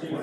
That's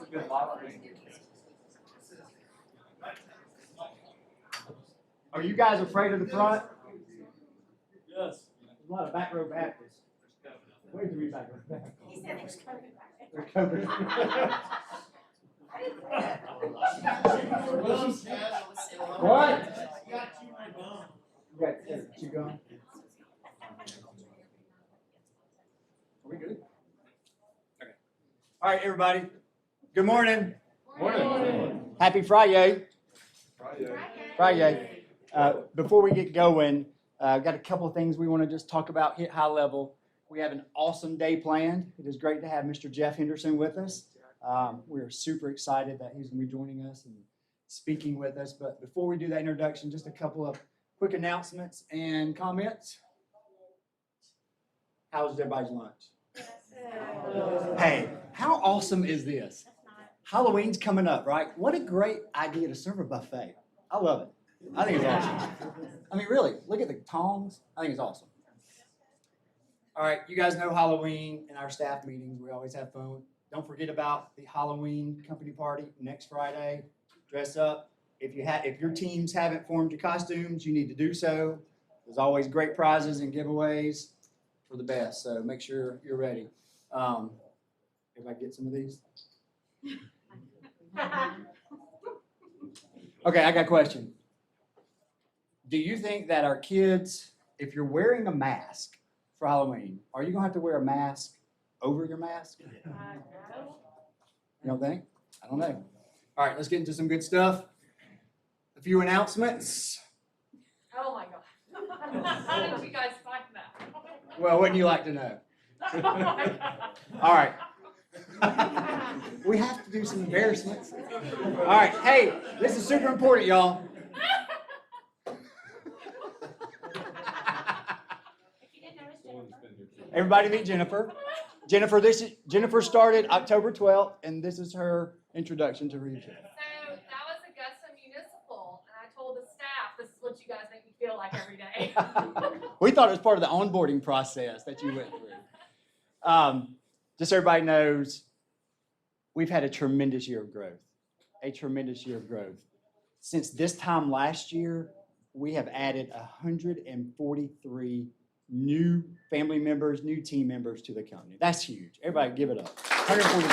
a good model. Are you guys afraid of the front? Yes. There's a lot of back row Baptists. Wait to be back row Baptists. He said there's COVID back there. They're covered. What? You got you going? Are we good? Okay. All right, everybody. Good morning. Morning. Happy Friday. Friday. Before we get going, I've got a couple of things we want to just talk about, hit high level. We have an awesome day planned. It is great to have Mr. Jeff Henderson with us. We're super excited that he's going to be joining us and speaking with us. But before we do that introduction, just a couple of quick announcements and comments. How was everybody's lunch? Hey, how awesome is this? Halloween's coming up, right? What a great idea to serve a buffet. I love it. I think it's awesome. I mean, really, look at the tongs. I think it's awesome. All right, you guys know Halloween in our staff meetings. We always have fun. Don't forget about the Halloween company party next Friday. Dress up. If your teams haven't formed your costumes, you need to do so. There's always great prizes and giveaways for the best. So make sure you're ready. If I get some of these. Okay, I got a question. Do you think that our kids, if you're wearing a mask for Halloween, are you going to have to wear a mask over your mask? You don't think? I don't know. All right, let's get into some good stuff. A few announcements. Oh my God. How did you guys find that? Well, wouldn't you like to know? All right. We have to do some embarrassments. All right, hey, this is super important, y'all. Everybody meet Jennifer. Jennifer started October 12th, and this is her introduction to ReevesYoung. So that was Augusta Municipal, and I told the staff, this is what you guys make me feel like every day. We thought it was part of the onboarding process that you went through. Just so everybody knows, we've had a tremendous year of growth. A tremendous year of growth. Since this time last year, we have added 143 new family members, new team members to the company. That's huge. Everybody give it up. 143.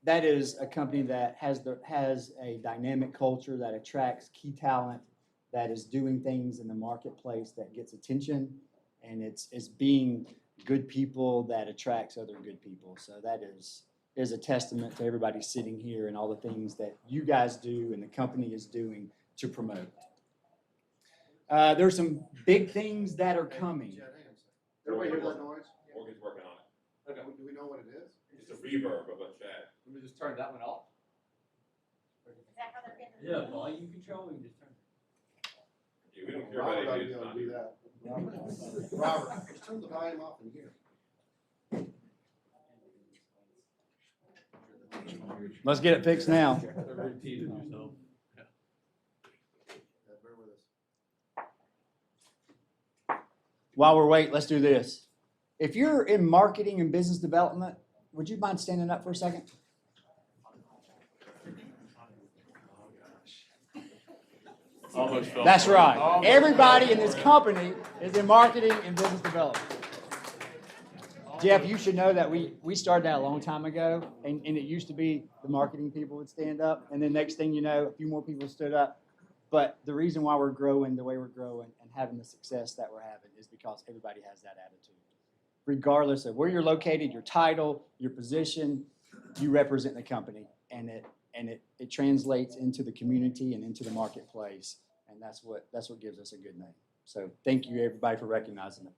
That is a company that has a dynamic culture that attracts key talent, that is doing things in the marketplace that gets attention, and it's being good people that attracts other good people. So that is a testament to everybody sitting here and all the things that you guys do and the company is doing to promote. There's some big things that are coming. Everybody hear that noise? Morgan's working on it. Okay. Do we know what it is? It's a reverb of a chat. Let me just turn that one off. Is that how they're getting it? Yeah, volume control, we can just turn it. Yeah, we don't care Robert about ought to it. be able to do that. Robert, just turn the volume off in here. Let's get it fixed now. Repeat yourself. Yeah, bear with us. While we're waiting, let's do this. If you're in marketing and business development, would you mind standing up for a second? Almost fell. That's right. Everybody in this company is in marketing and business development. Jeff, you should know that we started that a long time ago, and it used to be the marketing people would stand up, and then next thing you know, a few more people stood up. But the reason why we're growing the way we're growing and having the success that we're having is because everybody has that attitude. Regardless of where you're located, your title, your position, you represent the company, and it translates into the community and into the marketplace, and that's what gives us a good name. So thank you, everybody, for recognizing it.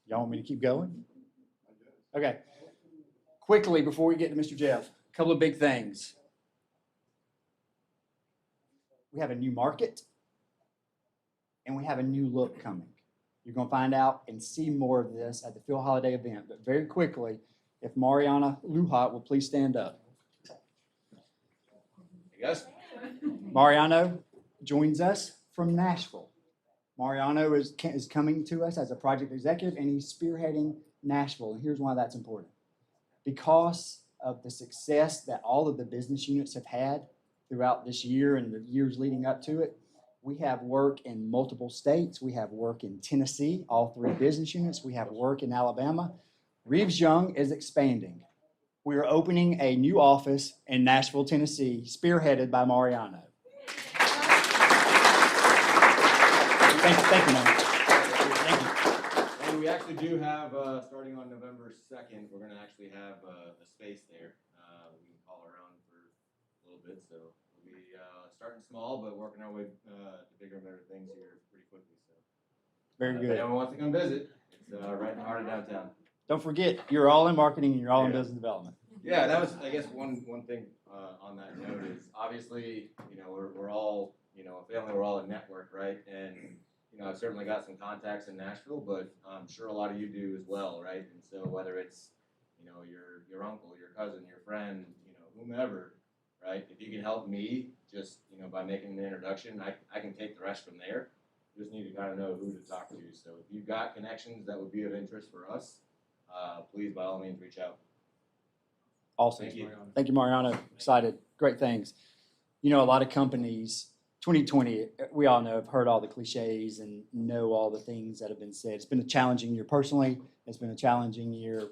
Y'all want me to keep going? Okay. Quickly, before we get to Mr. Jeff, a couple of big things. We have a new market, and we have a new look coming. You're going to find out and see more of this at the Phil Holiday event. But very quickly, if Mariana Luhat will please stand up. Hey guys. Mariano joins us from Nashville. Mariano is coming to us as a project executive, and he's spearheading Nashville. And here's why that's important. Because of the success that all of the business units have had throughout this year and the years leading up to it, we have work in multiple states. We have work in Tennessee, all 3 business units. We have work in Alabama. ReevesYoung is expanding. We are opening a new office in Nashville, Tennessee, spearheaded by Mariano. Thank you, man. Thank you. And we actually do have, starting on November 2nd, we're going to actually have a space there. We can call around for a little bit, so we'll be starting small, but working our way to bigger and better things here pretty quickly. So, Very if good. anyone wants to come visit, it's right in the heart of downtown. Don't forget, you're all in marketing and you're all in business development. Yeah, that was, I guess, one thing on that note is obviously, we're all, a family, we're all a network, right? And I've certainly got some contacts in Nashville, but I'm sure a lot of you do as well, right? And so whether it's, your uncle, your cousin, your friend, whomever, right? If you can help me just, by making an introduction, I can take the rest from there. Just need to kind of know who to talk to. So if you've got connections that would be of interest for us, please, by all means, reach out. Awesome. Thank you. Thank you, Mariano. Excited. Great things. A lot of companies, 2020, we all know, have heard all the cliches and know all the things that have been said. It's been a challenging year personally. It's been a challenging year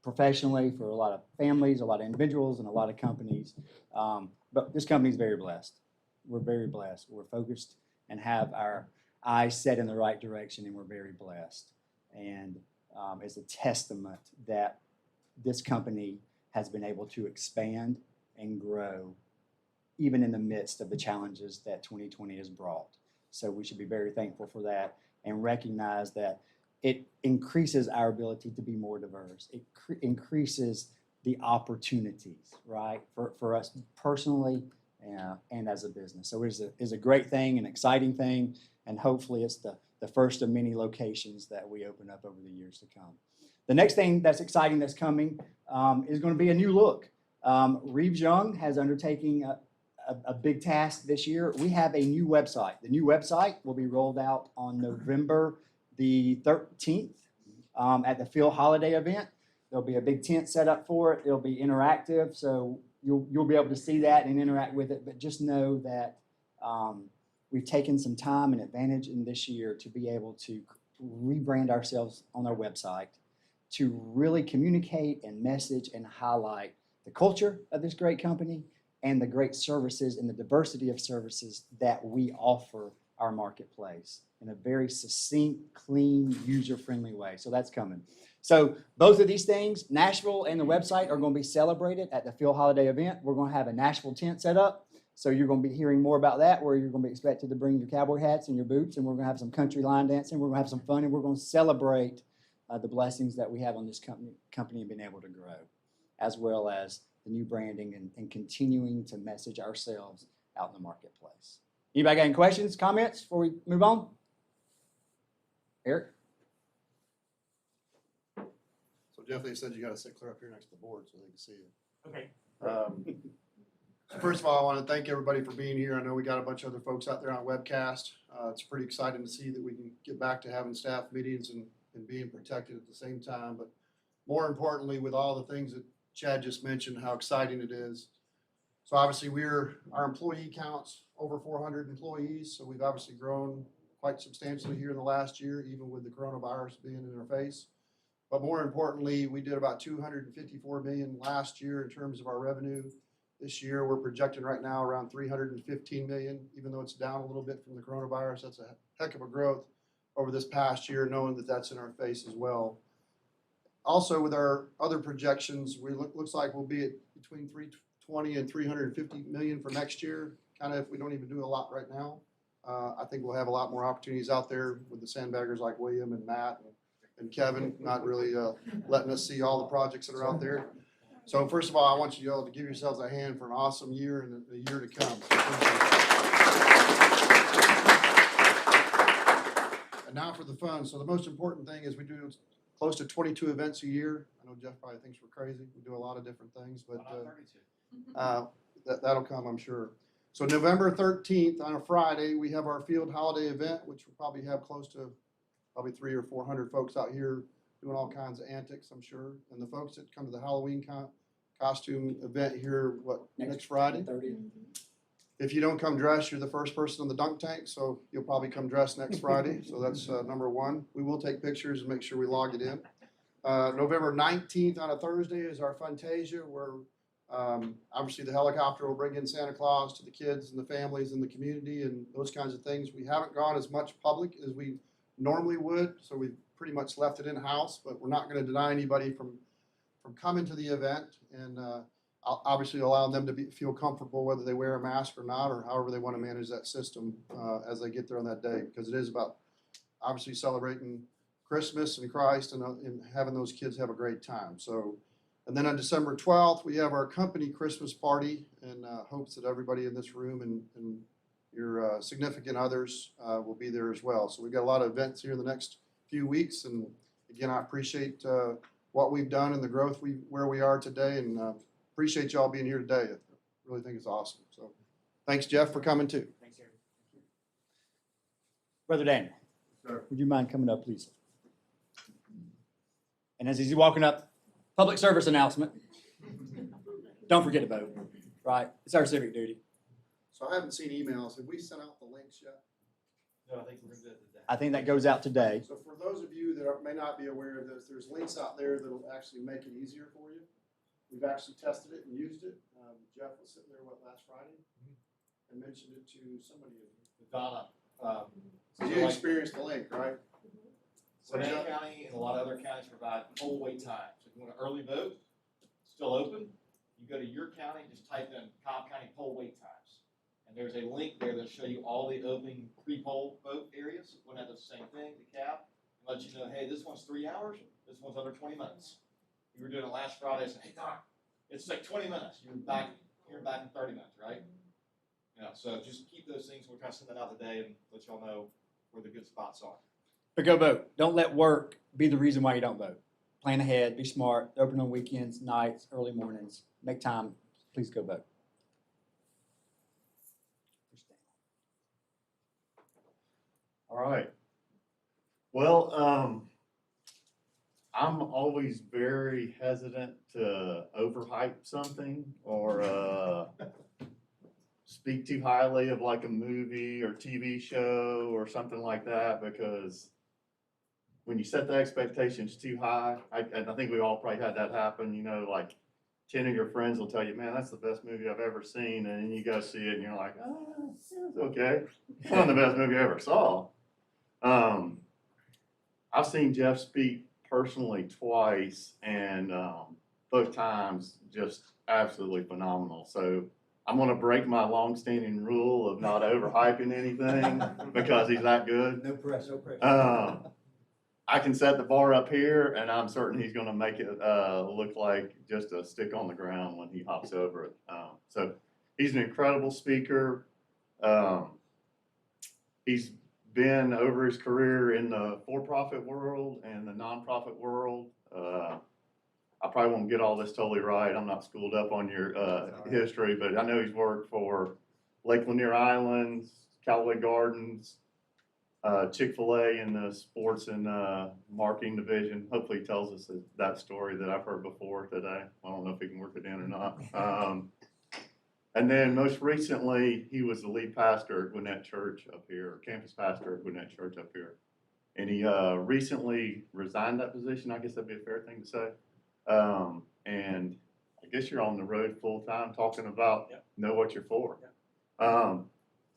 professionally for a lot of families, a lot of individuals, and a lot of companies. But this company is very blessed. We're very blessed. We're focused and have our eyes set in the right direction, and we're very blessed. And it's a testament that this company has been able to expand and grow even in the midst of the challenges that 2020 has brought. So we should be very thankful for that and recognize that it increases our ability to be more diverse. It increases the opportunities, right, for us personally and as a business. So it is a great thing, an exciting thing, and hopefully it's the first of many locations that we open up over the years to come. The next thing that's exciting that's coming is going to be a new look. ReevesYoung has undertaken a big task this year. We have a new website. The new website will be rolled out on November the 13th at the Phil Holiday event. There'll be a big tent set up for it. It'll be interactive, so you'll be able to see that and interact with it. But just know that we've taken some time and advantage in this year to be able to rebrand ourselves on our website, to really communicate and message and highlight the culture of this great company and the great services and the diversity of services that we offer our marketplace in a very succinct, clean, user-friendly way. So that's coming. So both of these things, Nashville and the website, are going to be celebrated at the Phil Holiday event. We're going to have a Nashville tent set up. So you're going to be hearing more about that, where you're going to be expected to bring your cowboy hats and your boots, and we're going to have some country line dancing. We're going to have some fun, and we're going to celebrate the blessings that we have on this company and being able to grow, as well as the new branding and continuing to message ourselves out in the marketplace. Anybody got any questions, comments before we move on? Eric? So Jeff, they said you gotta sit clear up here next to the board so they can see you. Okay. First of all, I want to thank everybody for being here. I know we got a bunch of other folks out there on webcast. It's pretty exciting to see that we can get back to having staff meetings and being protected at the same time. But more importantly, with all the things that Chad just mentioned, how exciting it is. So obviously our employee count's over 400 employees. So we've obviously grown quite quite substantially here in the last year, even with the coronavirus being in our face. But more importantly, we did about 254 million last year in terms of our revenue. This year, we're projecting right now around 315 million, even though it's down a little bit from the coronavirus. That's a heck of a growth over this past year, knowing that that's in our face as well. Also, with our other projections, looks like we'll be at between 320 and 350 million for next year. Kind of if we don't even do a lot right now. I think we'll have a lot more opportunities out there with the sandbaggers like William and Matt and Kevin, not really letting us see all the projects that are out there. So first of all, I want you all to give yourselves a hand for an awesome year and a year to come. And now for the fun. So the most important thing is we do close to 22 events a year. I know Jeff probably thinks we're crazy. We do a lot of different things, but that'll come, I'm sure. So November 13th on a Friday, we have our field holiday event, which will probably have close to probably 300 or 400 folks out here doing all kinds of antics, I'm sure. And the folks that come to the Halloween costume event here, next Friday? 30th. If you don't come dressed, you're the first person in the dunk tank, so you'll probably come dressed next Friday. So that's number one. We will take pictures and make sure we log it in. November 19th on a Thursday is our Funtasia, where obviously the helicopter will bring in Santa Claus to the kids and the families and the community and those kinds of things. We haven't gone as much public as we normally would, so we've pretty much left it in-house, but we're not going to deny anybody from coming to the event, and I'll obviously allow them to feel comfortable whether they wear a mask or not, or however they want to manage that system as they get there on that day, because it is about obviously celebrating Christmas and Christ and having those kids have a great time. So, and then on December 12th, we have our company Christmas party, and hopes that everybody in this room and your significant others will be there as well. So we've got a lot of events here in the next few weeks, and again, I appreciate what we've done and the growth where we are today, and appreciate y'all being here today. I really think it's awesome. So thanks, Jeff, for coming too. Thanks, Eric. Brother Daniel, Sir. would you mind coming up, please? And as he's walking up, public service announcement. Don't forget to vote, right? It's our civic duty. So I haven't seen emails. Have we sent out the links yet? No, I think we're good today. I think that goes out today. So for those of you that may not be aware of this, there's links out there that'll actually make it easier for you. We've actually tested it and used it. Jeff was sitting there, last Friday? And mentioned it to somebody. Donna. So you experienced the link, right? Gwinnett County and a lot of other counties provide poll wait times. If you want to early vote, still open, you go to your county, just type in Cobb County poll wait times. And there's a link there that'll show you all the open pre-poll vote areas. Gwinnett does the same thing, the CAB, and let you know, hey, this one's 3 hours, this one's under 20 minutes. You were doing it last Friday, I said, hey, Don, it's like 20 minutes. You're back in 30 minutes, right? Yeah, so just keep those things. We're trying to send that out today and let y'all know where the good spots are. But go vote. Don't let work be the reason why you don't vote. Plan ahead, be smart, open on weekends, nights, early mornings. Make time. Please go vote. All right. Well, I'm always very hesitant to overhype something or speak too highly of like a movie or TV show or something like that, because when you set the expectations too high, and I think we all probably had that happen, you know, like 10 of your friends will tell you, man, that's the best movie I've ever seen. And then you go see it and you're like, oh, it's okay. It's one of the best movies I ever saw. I've seen Jeff speak personally twice, and both times just absolutely phenomenal. So I'm going to break my long-standing rule of not overhyping anything because he's that good. No press, no press. I can set the bar up here, and I'm certain he's going to make it look like just a stick on the ground when he hops over it. So he's an incredible speaker. He's been over his career in the for-profit world and the nonprofit world. I probably won't get all this totally right. I'm not schooled up on your history, but I know he's worked for Lake Lanier Islands, Callaway Gardens, Chick-fil-A in the sports and marketing division. Hopefully he tells us that story that I've heard before today. I don't know if he can work it in or not. And then most recently, he was the lead pastor at Gwinnett Church up here, or campus pastor at Gwinnett Church up here. And he recently resigned that position. I guess that'd be a fair thing to say. And I guess you're on the road full time talking about know what you're for.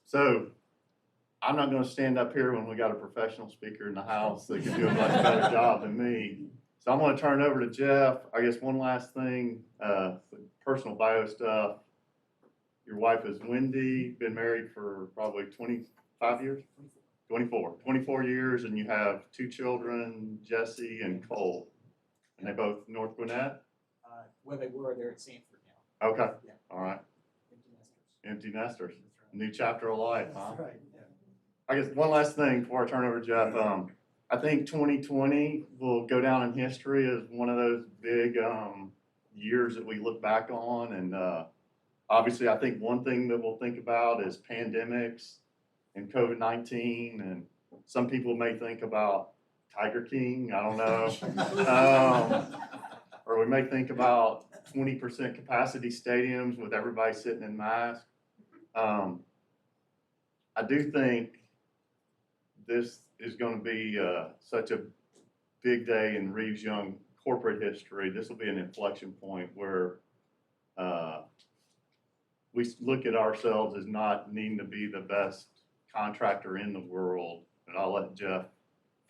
So I'm not going to stand up here when we got a professional speaker in the house that can do a much better job than me. So I'm going to turn it over to Jeff. I guess one last thing, personal bio stuff. Your wife is Wendy, been married for probably 25 years? 24 years, and you have 2 children, Jesse and Cole. And they both North Gwinnett? Well, they were there at Sanford now. Okay, Yeah. all right. Empty nesters. Empty nesters. That's right. New chapter of life, huh? That's right, yeah. I guess one last thing before I turn over to Jeff. I think 2020 will go down in history as one of those big years that we look back on. And obviously, I think one thing that we'll think about is pandemics and COVID-19. And some people may think about Tiger King, I don't know. Or we may think about 20% capacity stadiums with everybody sitting in masks. I do think this is going to be such a big day in ReevesYoung corporate history. This will be an inflection point where we look at ourselves as not needing to be the best contractor in the world. And I'll let Jeff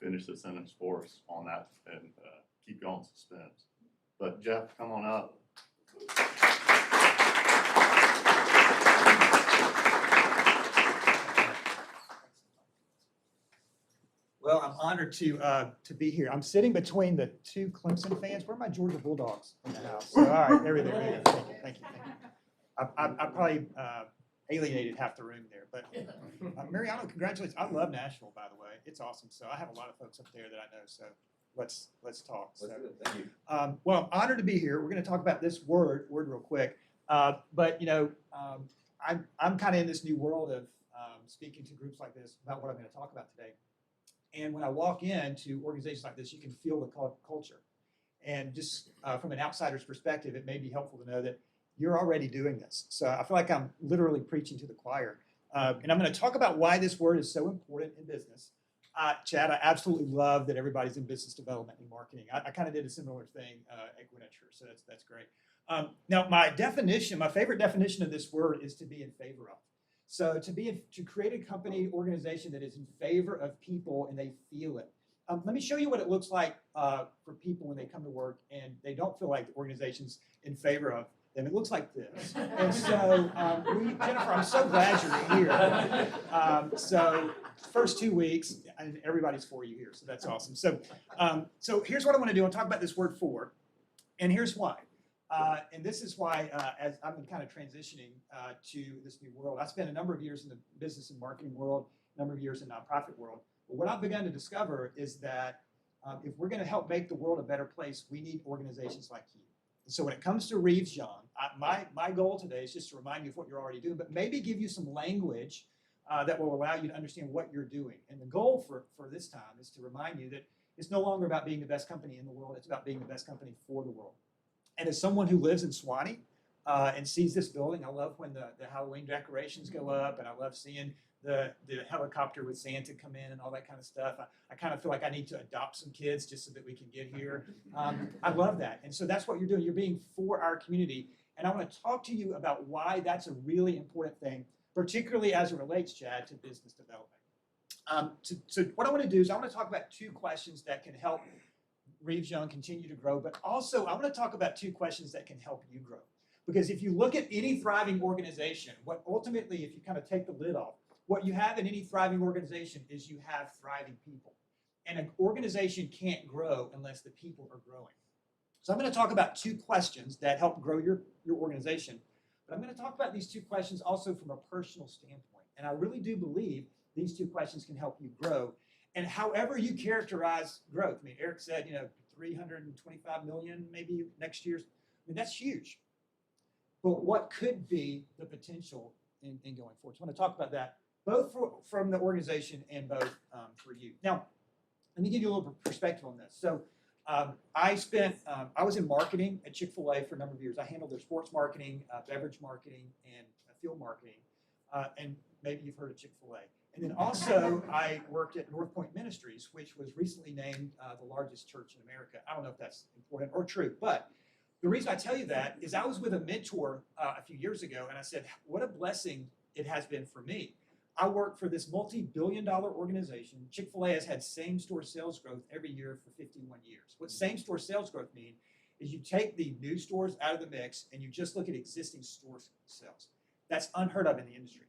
finish the sentence for us on that and keep you on suspense. But Jeff, come on up. Well, I'm honored to be here. I'm sitting between the 2 Clemson fans. Where are my Georgia Bulldogs in the house? So, all right, everything. Thank you. I probably alienated half the room there. But Mariano, congratulations. I love Nashville, by the way. It's awesome. So I have a lot of folks up there that I know. So let's talk. So, Thank you. well, I'm honored to be here. We're going to talk about this word real quick. But you know, I'm kind of in this new world of speaking to groups like this about what I'm going to talk about today. And when I walk into organizations like this, you can feel the culture. And just from an outsider's perspective, it may be helpful to know that you're already doing this. So I feel like I'm literally preaching to the choir. And I'm going to talk about why this word is so important in business. Chad, I absolutely love that everybody's in business development and marketing. I kind of did a similar thing at Gwinnett Church, so that's great. Now, my favorite definition of this word is to be in favor of. So to create a company, organization that is in favor of people and they feel it. Let me show you what it looks like for people when they come to work and they don't feel like the organization's in favor of them. It looks like this. And so, Jennifer, I'm so glad you're here. So first 2 weeks, and everybody's for you here, so that's awesome. So here's what I want to do. I'll talk about this word for, and here's why. And this is why, as I've been kind of transitioning to this new world, I spent a number of years in the business and marketing world, a number of years in nonprofit world. But what I've begun to discover is that if we're going to help make the world a better place, we need organizations like you. And so when it comes to ReevesYoung, my goal today is just to remind you of what you're already doing, but maybe give you some language that will allow you to understand what you're doing. And the goal for this time is to remind you that it's no longer about being the best company in the world, it's about being the best company for the world. And as someone who lives in Swanee and sees this building, I love when the Halloween decorations go up, and I love seeing the helicopter with Santa come in and all that kind of stuff. I kind of feel like I need to adopt some kids just so that we can get here. I love that. And so that's what you're doing. You're being for our community. And I want to talk to you about why that's a really important thing, particularly as it relates, Chad, to business development. So what I want to do is I want to talk about 2 questions that can help ReevesYoung continue to grow, but also I want to talk about 2 questions that can help you grow. Because if you look at any thriving organization, what ultimately, if you kind of take the lid off, what you have in any thriving organization is you have thriving people. And an organization can't grow unless the people are growing. So I'm going to talk about 2 questions that help grow your organization. But I'm going to talk about these 2 questions also from a personal standpoint. And I really do believe these 2 questions can help you grow. And however you characterize growth, I mean, Eric said, 325 million maybe next year. I mean, that's huge. But what could be the potential in going forward? So I want to talk about that, both from the organization and both for you. Now, let me give you a little perspective on this. So I was in marketing at Chick-fil-A for a number of years. I handled their sports marketing, beverage marketing, and field marketing, and maybe you've heard of Chick-fil-A. And then also, I worked at North Point Ministries, which was recently named the largest church in America. I don't know if that's important or true, but the reason I tell you that is I was with a mentor a few years ago, and I said, what a blessing it has been for me. I work for this multi-billion-dollar organization. Chick-fil-A has had same-store sales growth every year for 51 years. What same-store sales growth means is you take the new stores out of the mix and you just look at existing store sales. That's unheard of in the industry.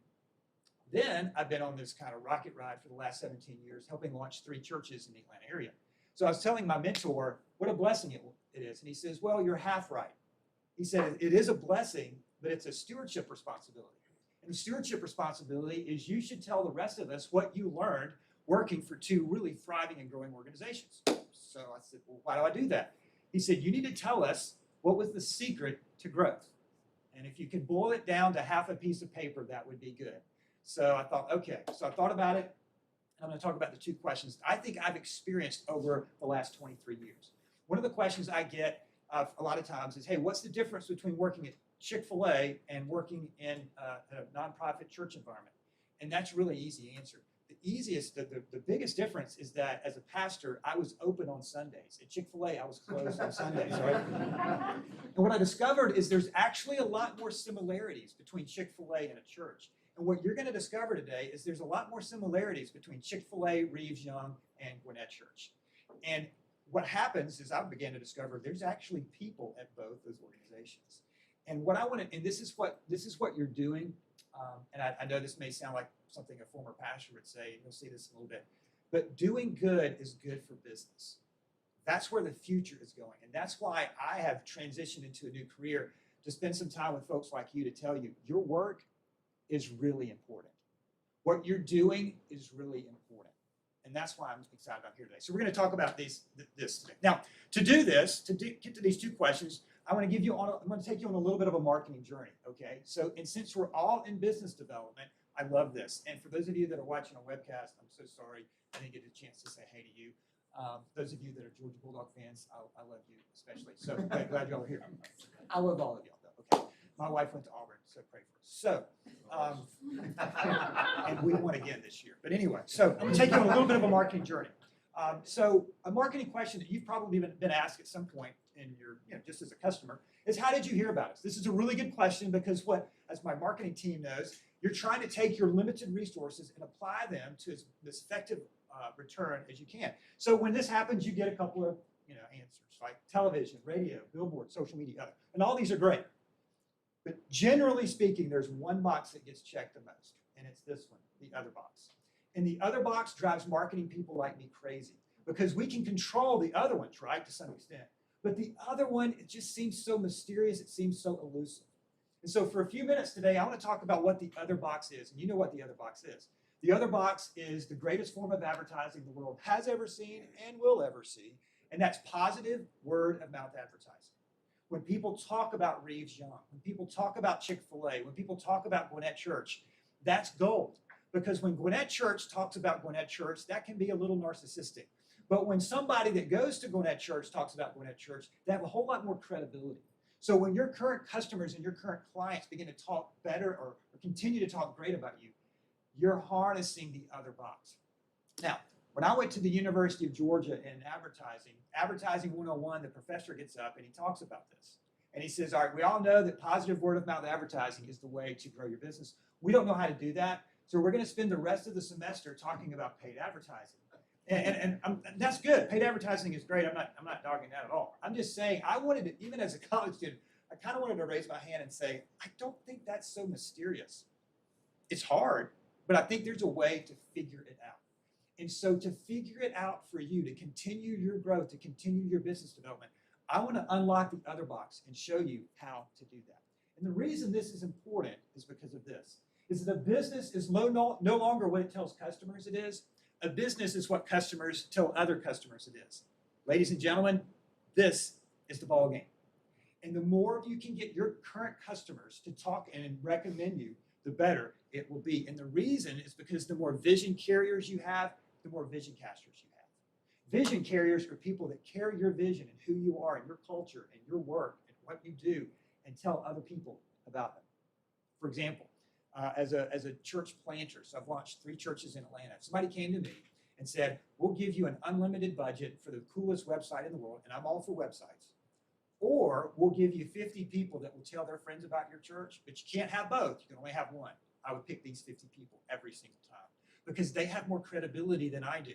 Then I've been on this kind of rocket ride for the last 17 years, helping launch 3 churches in the Atlanta area. So I was telling my mentor what a blessing it is. And he says, well, you're half right. He said, it is a blessing, but it's a stewardship responsibility. And the stewardship responsibility is you should tell the rest of us what you learned working for 2 really thriving and growing organizations. So I said, well, why do I do that? He said, you need to tell us what was the secret to growth. And if you could boil it down to half a piece of paper, that would be good. So I thought, okay. So I thought about it. I'm going to talk about the 2 questions I think I've experienced over the last 23 years. One of the questions I get a lot of times is, hey, what's the difference between working at Chick-fil-A and working in a nonprofit church environment? And that's really easy answer. The biggest difference is that as a pastor, I was open on Sundays. At Chick-fil-A, I was closed on Sundays, right? And what I discovered is there's actually a lot more similarities between Chick-fil-A and a church. And what you're going to discover today is there's a lot more similarities between Chick-fil-A, ReevesYoung, and Gwinnett Church. And what happens is I began to discover there's actually people at both those organizations. And what I want to, and this is what you're doing. And I know this may sound like something a former pastor would say, and you'll see this in a little bit, but doing good is good for business. That's where the future is going. And that's why I have transitioned into a new career to spend some time with folks like you to tell you your work is really important. What you're doing is really important. And that's why I'm excited about here today. So we're going to talk about this today. Now, to do this, to get to these 2 questions, I'm going to take you on a little bit of a marketing journey, okay? So, and since we're all in business development, I love this. And for those of you that are watching on webcast, I'm so sorry I didn't get a chance to say hey to you. Those of you that are Georgia Bulldog fans, I love you especially. So glad y'all are here. I love all of y'all though, okay? My wife went to Auburn, so pray for us. So, and we won again this year. But anyway, so I'm going to take you on a little bit of a marketing journey. So a marketing question that you've probably been asked at some point in your, just as a customer, is how did you hear about us? This is a really good question because as my marketing team knows, you're trying to take your limited resources and apply them to as effective return as you can. So when this happens, you get a couple of answers like television, radio, billboard, social media, and all these are great. But generally speaking, there's one box that gets checked the most, and it's this one, the other box. And the other box drives marketing people like me crazy because we can control the other ones, right, to some extent. But the other one, it just seems so mysterious. It seems so elusive. And so for a few minutes today, I want to talk about what the other box is. And you know what the other box is. The other box is the greatest form of advertising the world has ever seen and will ever see, and that's positive word-of-mouth advertising. When people talk about ReevesYoung, when people talk about Chick-fil-A, when people talk about Gwinnett Church, that's gold. Because when Gwinnett Church talks about Gwinnett Church, that can be a little narcissistic. But when somebody that goes to Gwinnett Church talks about Gwinnett Church, they have a whole lot more credibility. So when your current customers and your current clients begin to talk better or continue to talk great about you, you're harnessing the other box. Now, when I went to the University of Georgia in Advertising 101, the professor gets up and he talks about this. And he says, all right, we all know that positive word-of-mouth advertising is the way to grow your business. We don't know how to do that, so we're going to spend the rest of the semester talking about paid advertising. And that's good. Paid advertising is great. I'm not dogging that at all. I'm just saying I wanted to, even as a college student, I kind of wanted to raise my hand and say, I don't think that's so mysterious. It's hard, but I think there's a way to figure it out. And so to figure it out for you, to continue your growth, to continue your business development, I want to unlock the other box and show you how to do that. And the reason this is important is because of this, is that a business is no longer what it tells customers it is. A business is what customers tell other customers it is. Ladies and gentlemen, this is the ball game. And the more you can get your current customers to talk and recommend you, the better it will be. And the reason is because the more vision carriers you have, the more vision casters you have. Vision carriers are people that carry your vision and who you are and your culture and your work and what you do and tell other people about them. For example, as a church planter. So I've launched 3 churches in Atlanta. If somebody came to me and said, we'll give you an unlimited budget for the coolest website in the world, and I'm all for websites, or we'll give you 50 people that will tell their friends about your church, but you can't have both. You can only have one. I would pick these 50 people every single time because they have more credibility than I do.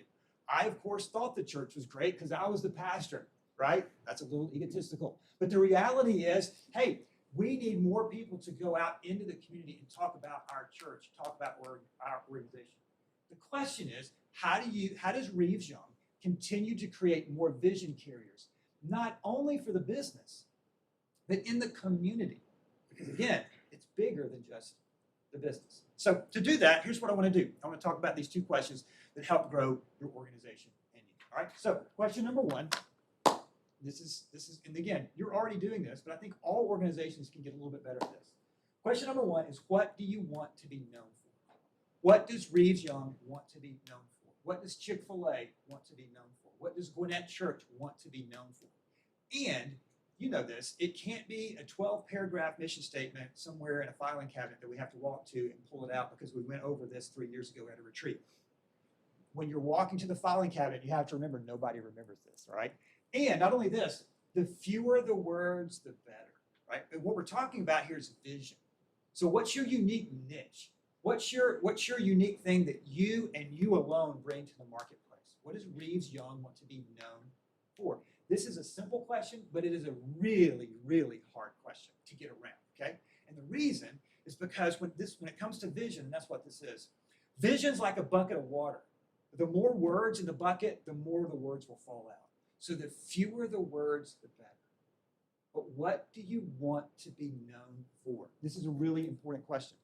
I, of course, thought the church was great because I was the pastor, right? That's a little egotistical. But the reality is, hey, we need more people to go out into the community and talk about our church, talk about our organization. The question is, how does ReevesYoung continue to create more vision carriers, not only for the business, but in the community? Because again, it's bigger than just the business. So to do that, here's what I want to do. I want to talk about these 2 questions that help grow your organization and you. All right. So question number 1. This is, and again, you're already doing this, but I think all organizations can get a little bit better at this. Question number 1 is, what do you want to be known for? What does ReevesYoung want to be known for? What does Chick-fil-A want to be known for? What does Gwinnett Church want to be known for? And you know this, it can't be a 12-paragraph mission statement somewhere in a filing cabinet that we have to walk to and pull it out because we went over this 3 years ago at a retreat. When you're walking to the filing cabinet, you have to remember nobody remembers this, all right? And not only this, the fewer the words, the better, right? And what we're talking about here is vision. So what's your unique niche? What's your unique thing that you and you alone bring to the marketplace? What does ReevesYoung want to be known for? This is a simple question, but it is a really, really hard question to get around, okay? And the reason is because when it comes to vision, and that's what this is, vision's like a bucket of water. The more words in the bucket, the more the words will fall out. So the fewer the words, the better. But what do you want to be known for? This is a really important question.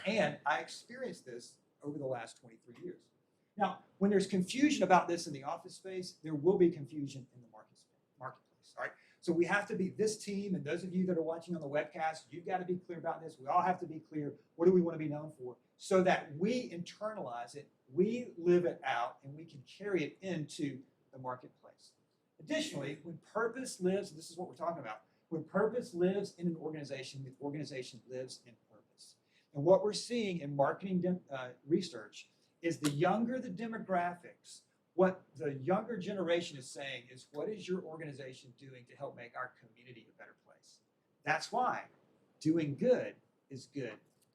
And I experienced this over the last 23 years. Now, when there's confusion about this in the office space, there will be confusion in the marketplace, all right? So we have to be, this team, and those of you that are watching on the webcast, you've got to be clear about this. We all have to be clear, what do we want to be known for? So that we internalize it, we live it out, and we can carry it into the marketplace. Additionally, when purpose lives, this is what we're talking about, when purpose lives in an organization, the organization lives in purpose. And what we're seeing in marketing research is the younger the demographics, what the younger generation is saying is, what is your organization doing to help make our community a better place? That's why doing good is good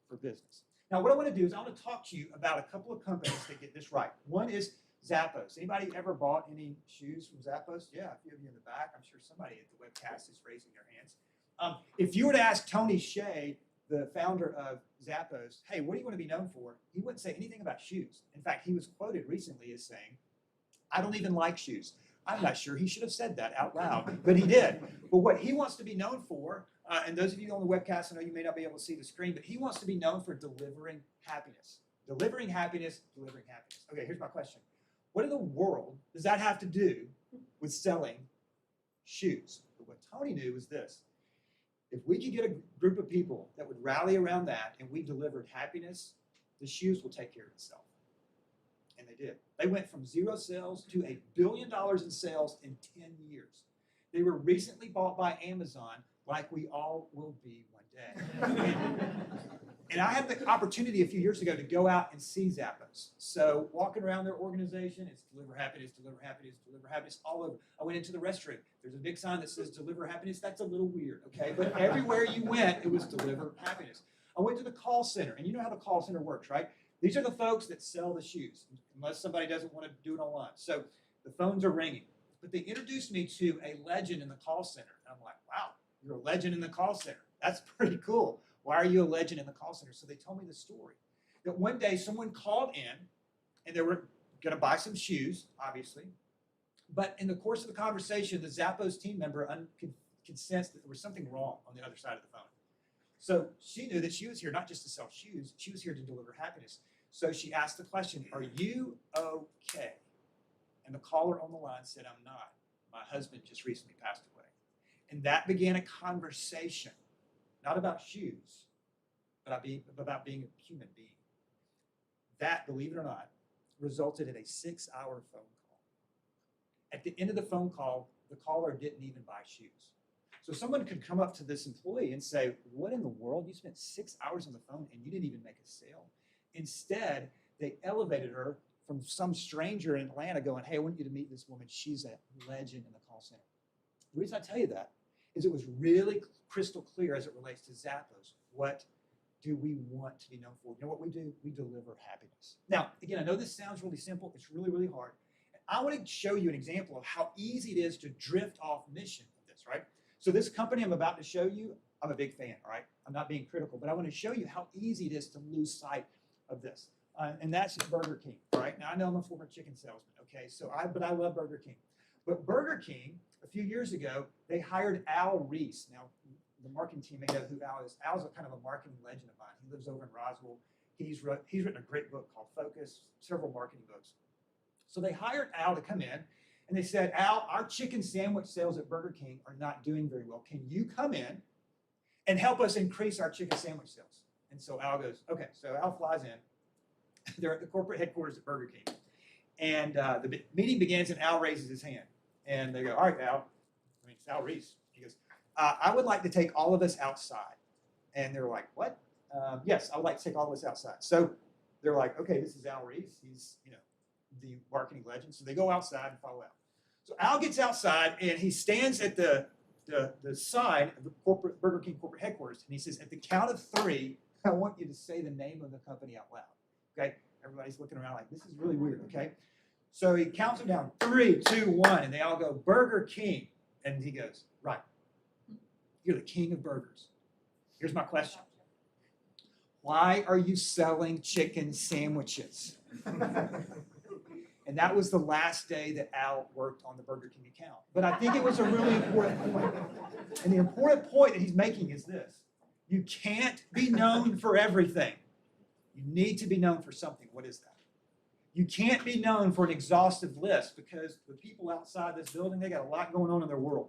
for business. Now, what I want to do is I want to talk to you about a couple of companies that get this right. One is Zappos. Anybody ever bought any shoes from Zappos? Yeah, a few of you in the back. I'm sure somebody at the webcast is raising their hands. If you were to ask Tony Hsieh, the founder of Zappos, hey, what do you want to be known for? He wouldn't say anything about shoes. In fact, he was quoted recently as saying, I don't even like shoes. I'm not sure he should have said that out loud, but he did. But what he wants to be known for, and those of you on the webcast, I know you may not be able to see the screen, but he wants to be known for delivering happiness. Delivering happiness, delivering happiness. Okay, here's my question. What in the world does that have to do with selling shoes? But what Tony knew was this. If we could get a group of people that would rally around that and we delivered happiness, the shoes will take care of itself. And they did. They went from 0 sales to $1 billion in sales in 10 years. They were recently bought by Amazon, like we all will be one day. And I had the opportunity a few years ago to go out and see Zappos. So walking around their organization, it's deliver happiness, deliver happiness, deliver happiness all over. I went into the restroom. There's a big sign that says deliver happiness. That's a little weird, okay? But everywhere you went, it was deliver happiness. I went to the call center, and you know how the call center works, right? These are the folks that sell the shoes, unless somebody doesn't want to do it online. So the phones are ringing. But they introduced me to a legend in the call center. And I'm like, wow, you're a legend in the call center. That's pretty cool. Why are you a legend in the call center? So they told me the story. That one day someone called in, and they were going to buy some shoes, obviously. But in the course of the conversation, the Zappos team member could sense that there was something wrong on the other side of the phone. So she knew that she was here not just to sell shoes, she was here to deliver happiness. So she asked the question, are you okay? And the caller on the line said, I'm not. My husband just recently passed away. And that began a conversation, not about shoes, but about being a human being. That, believe it or not, resulted in a 6-hour phone call. At the end of the phone call, the caller didn't even buy shoes. So someone could come up to this employee and say, what in the world? You spent 6 hours on the phone and you didn't even make a sale. Instead, they elevated her from some stranger in Atlanta going, hey, I want you to meet this woman. She's a legend in the call center. The reason I tell you that is it was really crystal clear as it relates to Zappos. What do we want to be known for? You know what we do? We deliver happiness. Now, again, I know this sounds really simple. It's really, really hard. I want to show you an example of how easy it is to drift off mission of this, right? So this company I'm about to show you, I'm a big fan, all right? I'm not being critical, but I want to show you how easy it is to lose sight of this. And that's Burger King, right? Now, I know I'm a former chicken salesman, okay? But I love Burger King. But Burger King, a few years ago, they hired Al Reese. Now, the marketing team may know who Al is. Al's a kind of a marketing legend of mine. He lives over in Roswell. He's written a great book called Focus, several marketing books. So they hired Al to come in, and they said, Al, our chicken sandwich sales at Burger King are not doing very well. Can you come in and help us increase our chicken sandwich sales? And so Al goes, okay. So Al flies in. They're at the corporate headquarters at Burger King. And the meeting begins, and Al raises his hand. And they go, all right, Al. I mean, it's Al Reese. He goes, I would like to take all of us outside. And they're like, what? Yes, I would like to take all of us outside. So they're like, okay, this is Al Reese. He's, the marketing legend. So they go outside and follow Al. So Al gets outside, and he stands at the sign of the Burger King corporate headquarters, and he says, at the count of 3, I want you to say the name of the company out loud. Okay? Everybody's looking around like, this is really weird, okay? So he counts them down, 3, 2, 1, and they all go, Burger King. And he goes, right. You're the king of burgers. Here's my question. Why are you selling chicken sandwiches? And that was the last day that Al worked on the Burger King account. But I think it was a really important point. And the important point that he's making is this. You can't be known for everything. You need to be known for something. What is that? You can't be known for an exhaustive list because the people outside this building, they got a lot going on in their world.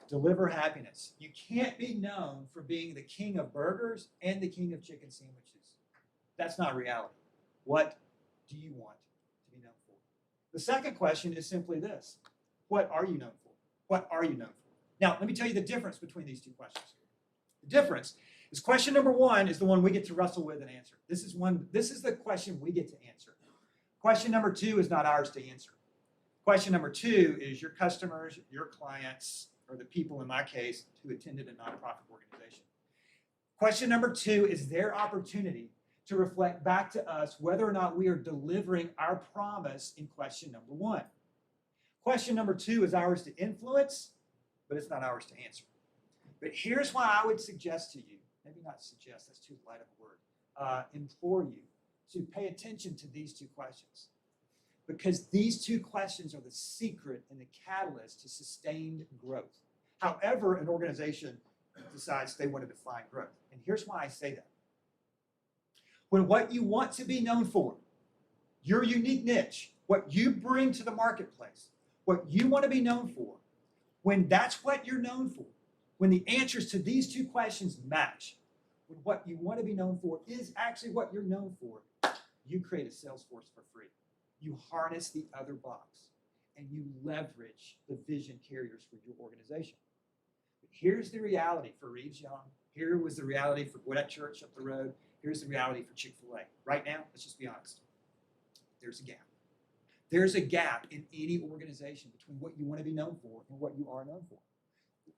Deliver happiness. You can't be known for being the king of burgers and the king of chicken sandwiches. That's not reality. What do you want to be known for? The second question is simply this. What are you known for? What are you known for? Now, let me tell you the difference between these two questions. The difference is question number 1 is the one we get to wrestle with and answer. This is the question we get to answer. Question number 2 is not ours to answer. Question number 2 is your customers, your clients, or the people in my case who attended a nonprofit organization. Question number 2 is their opportunity to reflect back to us whether or not we are delivering our promise in question number 1. Question number 2 is ours to influence, but it's not ours to answer. But here's why I would suggest to you, maybe not suggest, that's too light of a word, implore you to pay attention to these 2 questions. Because these 2 questions are the secret and the catalyst to sustained growth. However, an organization decides they want to define growth. And here's why I say that. When what you want to be known for, your unique niche, what you bring to the marketplace, what you want to be known for, when that's what you're known for, when the answers to these 2 questions match, when what you want to be known for is actually what you're known for, you create a sales force for free. You harness the other box, and you leverage the vision carriers for your organization. But here's the reality for ReevesYoung. Here was the reality for Gwinnett Church up the road. Here's the reality for Chick-fil-A. Right now, let's just be honest. There's a gap. There's a gap in any organization between what you want to be known for and what you are known for.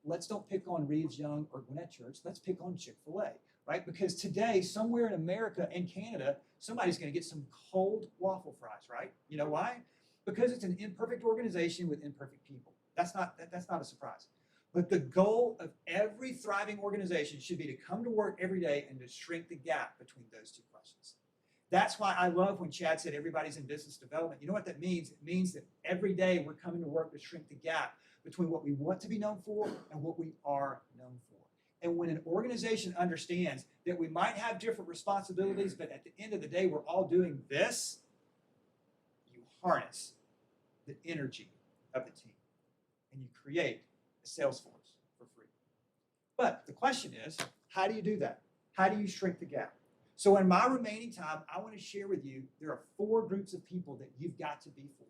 Let's don't pick on ReevesYoung or Gwinnett Church. Let's pick on Chick-fil-A, right? Because today, somewhere in America and Canada, somebody's going to get some cold waffle fries, right? You know why? Because it's an imperfect organization with imperfect people. That's not a surprise. But the goal of every thriving organization should be to come to work every day and to shrink the gap between those 2 questions. That's why I love when Chad said everybody's in business development. You know what that means? It means that every day we're coming to work to shrink the gap between what we want to be known for and what we are known for. And when an organization understands that we might have different responsibilities, but at the end of the day, we're all doing this, you harness the energy of the team and you create a sales force for free. But the question is, how do you do that? How do you shrink the gap? So in my remaining time, I want to share with you, there are 4 groups of people that you've got to be for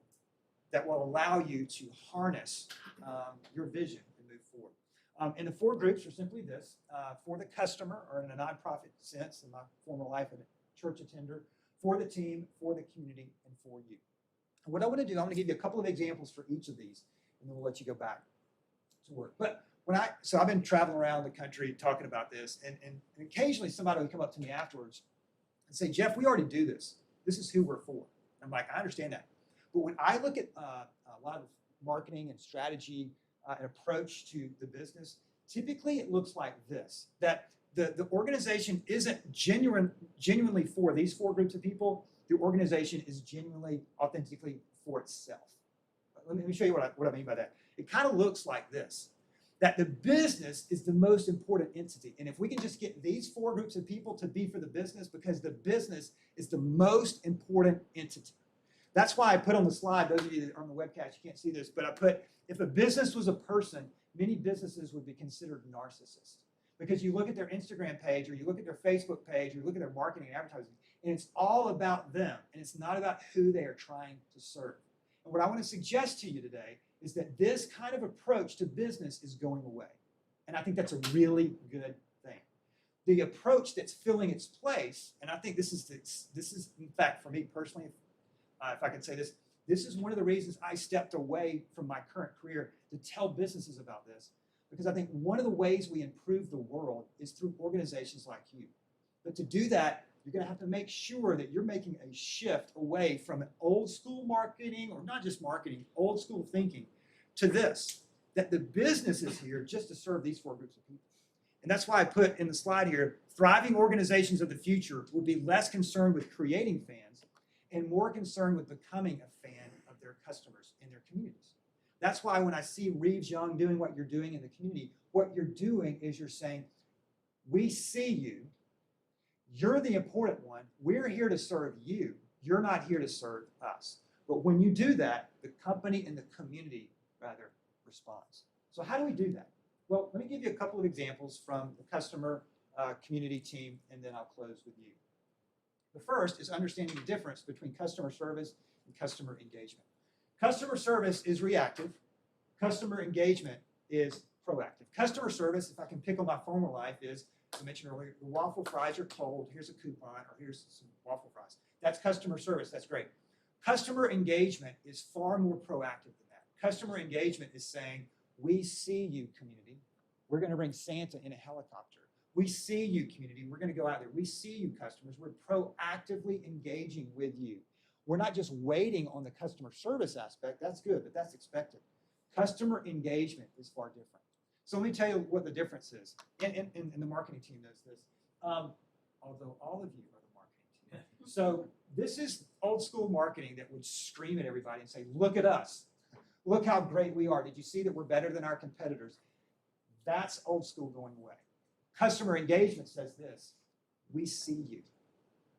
that will allow you to harness your vision and move forward. And the 4 groups are simply this: for the customer, or in a nonprofit sense, in my former life, a church attender; for the team; for the community; and for you. And what I want to do, I'm going to give you a couple of examples for each of these, and then we'll let you go back to work. But so I've been traveling around the country talking about this, and occasionally somebody will come up to me afterwards and say, Jeff, we already do this. This is who we're for. I'm like, I understand that. But when I look at a lot of marketing and strategy and approach to the business, typically it looks like this: that the organization isn't genuinely for these 4 groups of people. The organization is genuinely, authentically for itself. Let me show you what I mean by that. It kind of looks like this: that the business is the most important entity. And if we can just get these 4 groups of people to be for the business, because the business is the most important entity. That's why I put on the slide, those of you that are on the webcast, you can't see this, but I put, if a business was a person, many businesses would be considered narcissists. Because you look at their Instagram page, or you look at their Facebook page, or you look at their marketing and advertising, and it's all about them, and it's not about who they are trying to serve. And what I want to suggest to you today is that this kind of approach to business is going away. And I think that's a really good thing. The approach that's filling its place, and I think this is in fact, for me personally, if I could say this, this is one of the reasons I stepped away from my current career to tell businesses about this, because I think one of the ways we improve the world is through organizations like you. But to do that, you're going to have to make sure that you're making a shift away from old school marketing, or not just marketing, old school thinking, to this: that the business is here just to serve these 4 groups of people. And that's why I put in the slide here, thriving organizations of the future will be less concerned with creating fans and more concerned with becoming a fan of their customers in their communities. That's why when I see ReevesYoung doing what you're doing in the community, what you're doing is you're saying, we see you. You're the important one. We're here to serve you. You're not here to serve us. But when you do that, the company and the community rather responds. So how do we do that? Well, let me give you a couple of examples from the customer community team, and then I'll close with you. The first is understanding the difference between customer service and customer engagement. Customer service is reactive. Customer engagement is proactive. Customer service, if I can pick on my former life, is, as I mentioned earlier, the waffle fries are cold, here's a coupon, or here's some waffle fries. That's customer service, that's great. Customer engagement is far more proactive than that. Customer engagement is saying, we see you, community. We're going to bring Santa in a helicopter. We see you, community. We're going to go out there. We see you, customers. We're proactively engaging with you. We're not just waiting on the customer service aspect. That's good, but that's expected. Customer engagement is far different. So let me tell you what the difference is. And the marketing team knows this, although all of you are the marketing team. So this is old school marketing that would scream at everybody and say, look at us. Look how great we are. Did you see that we're better than our competitors? That's old school going away. Customer engagement says this: we see you.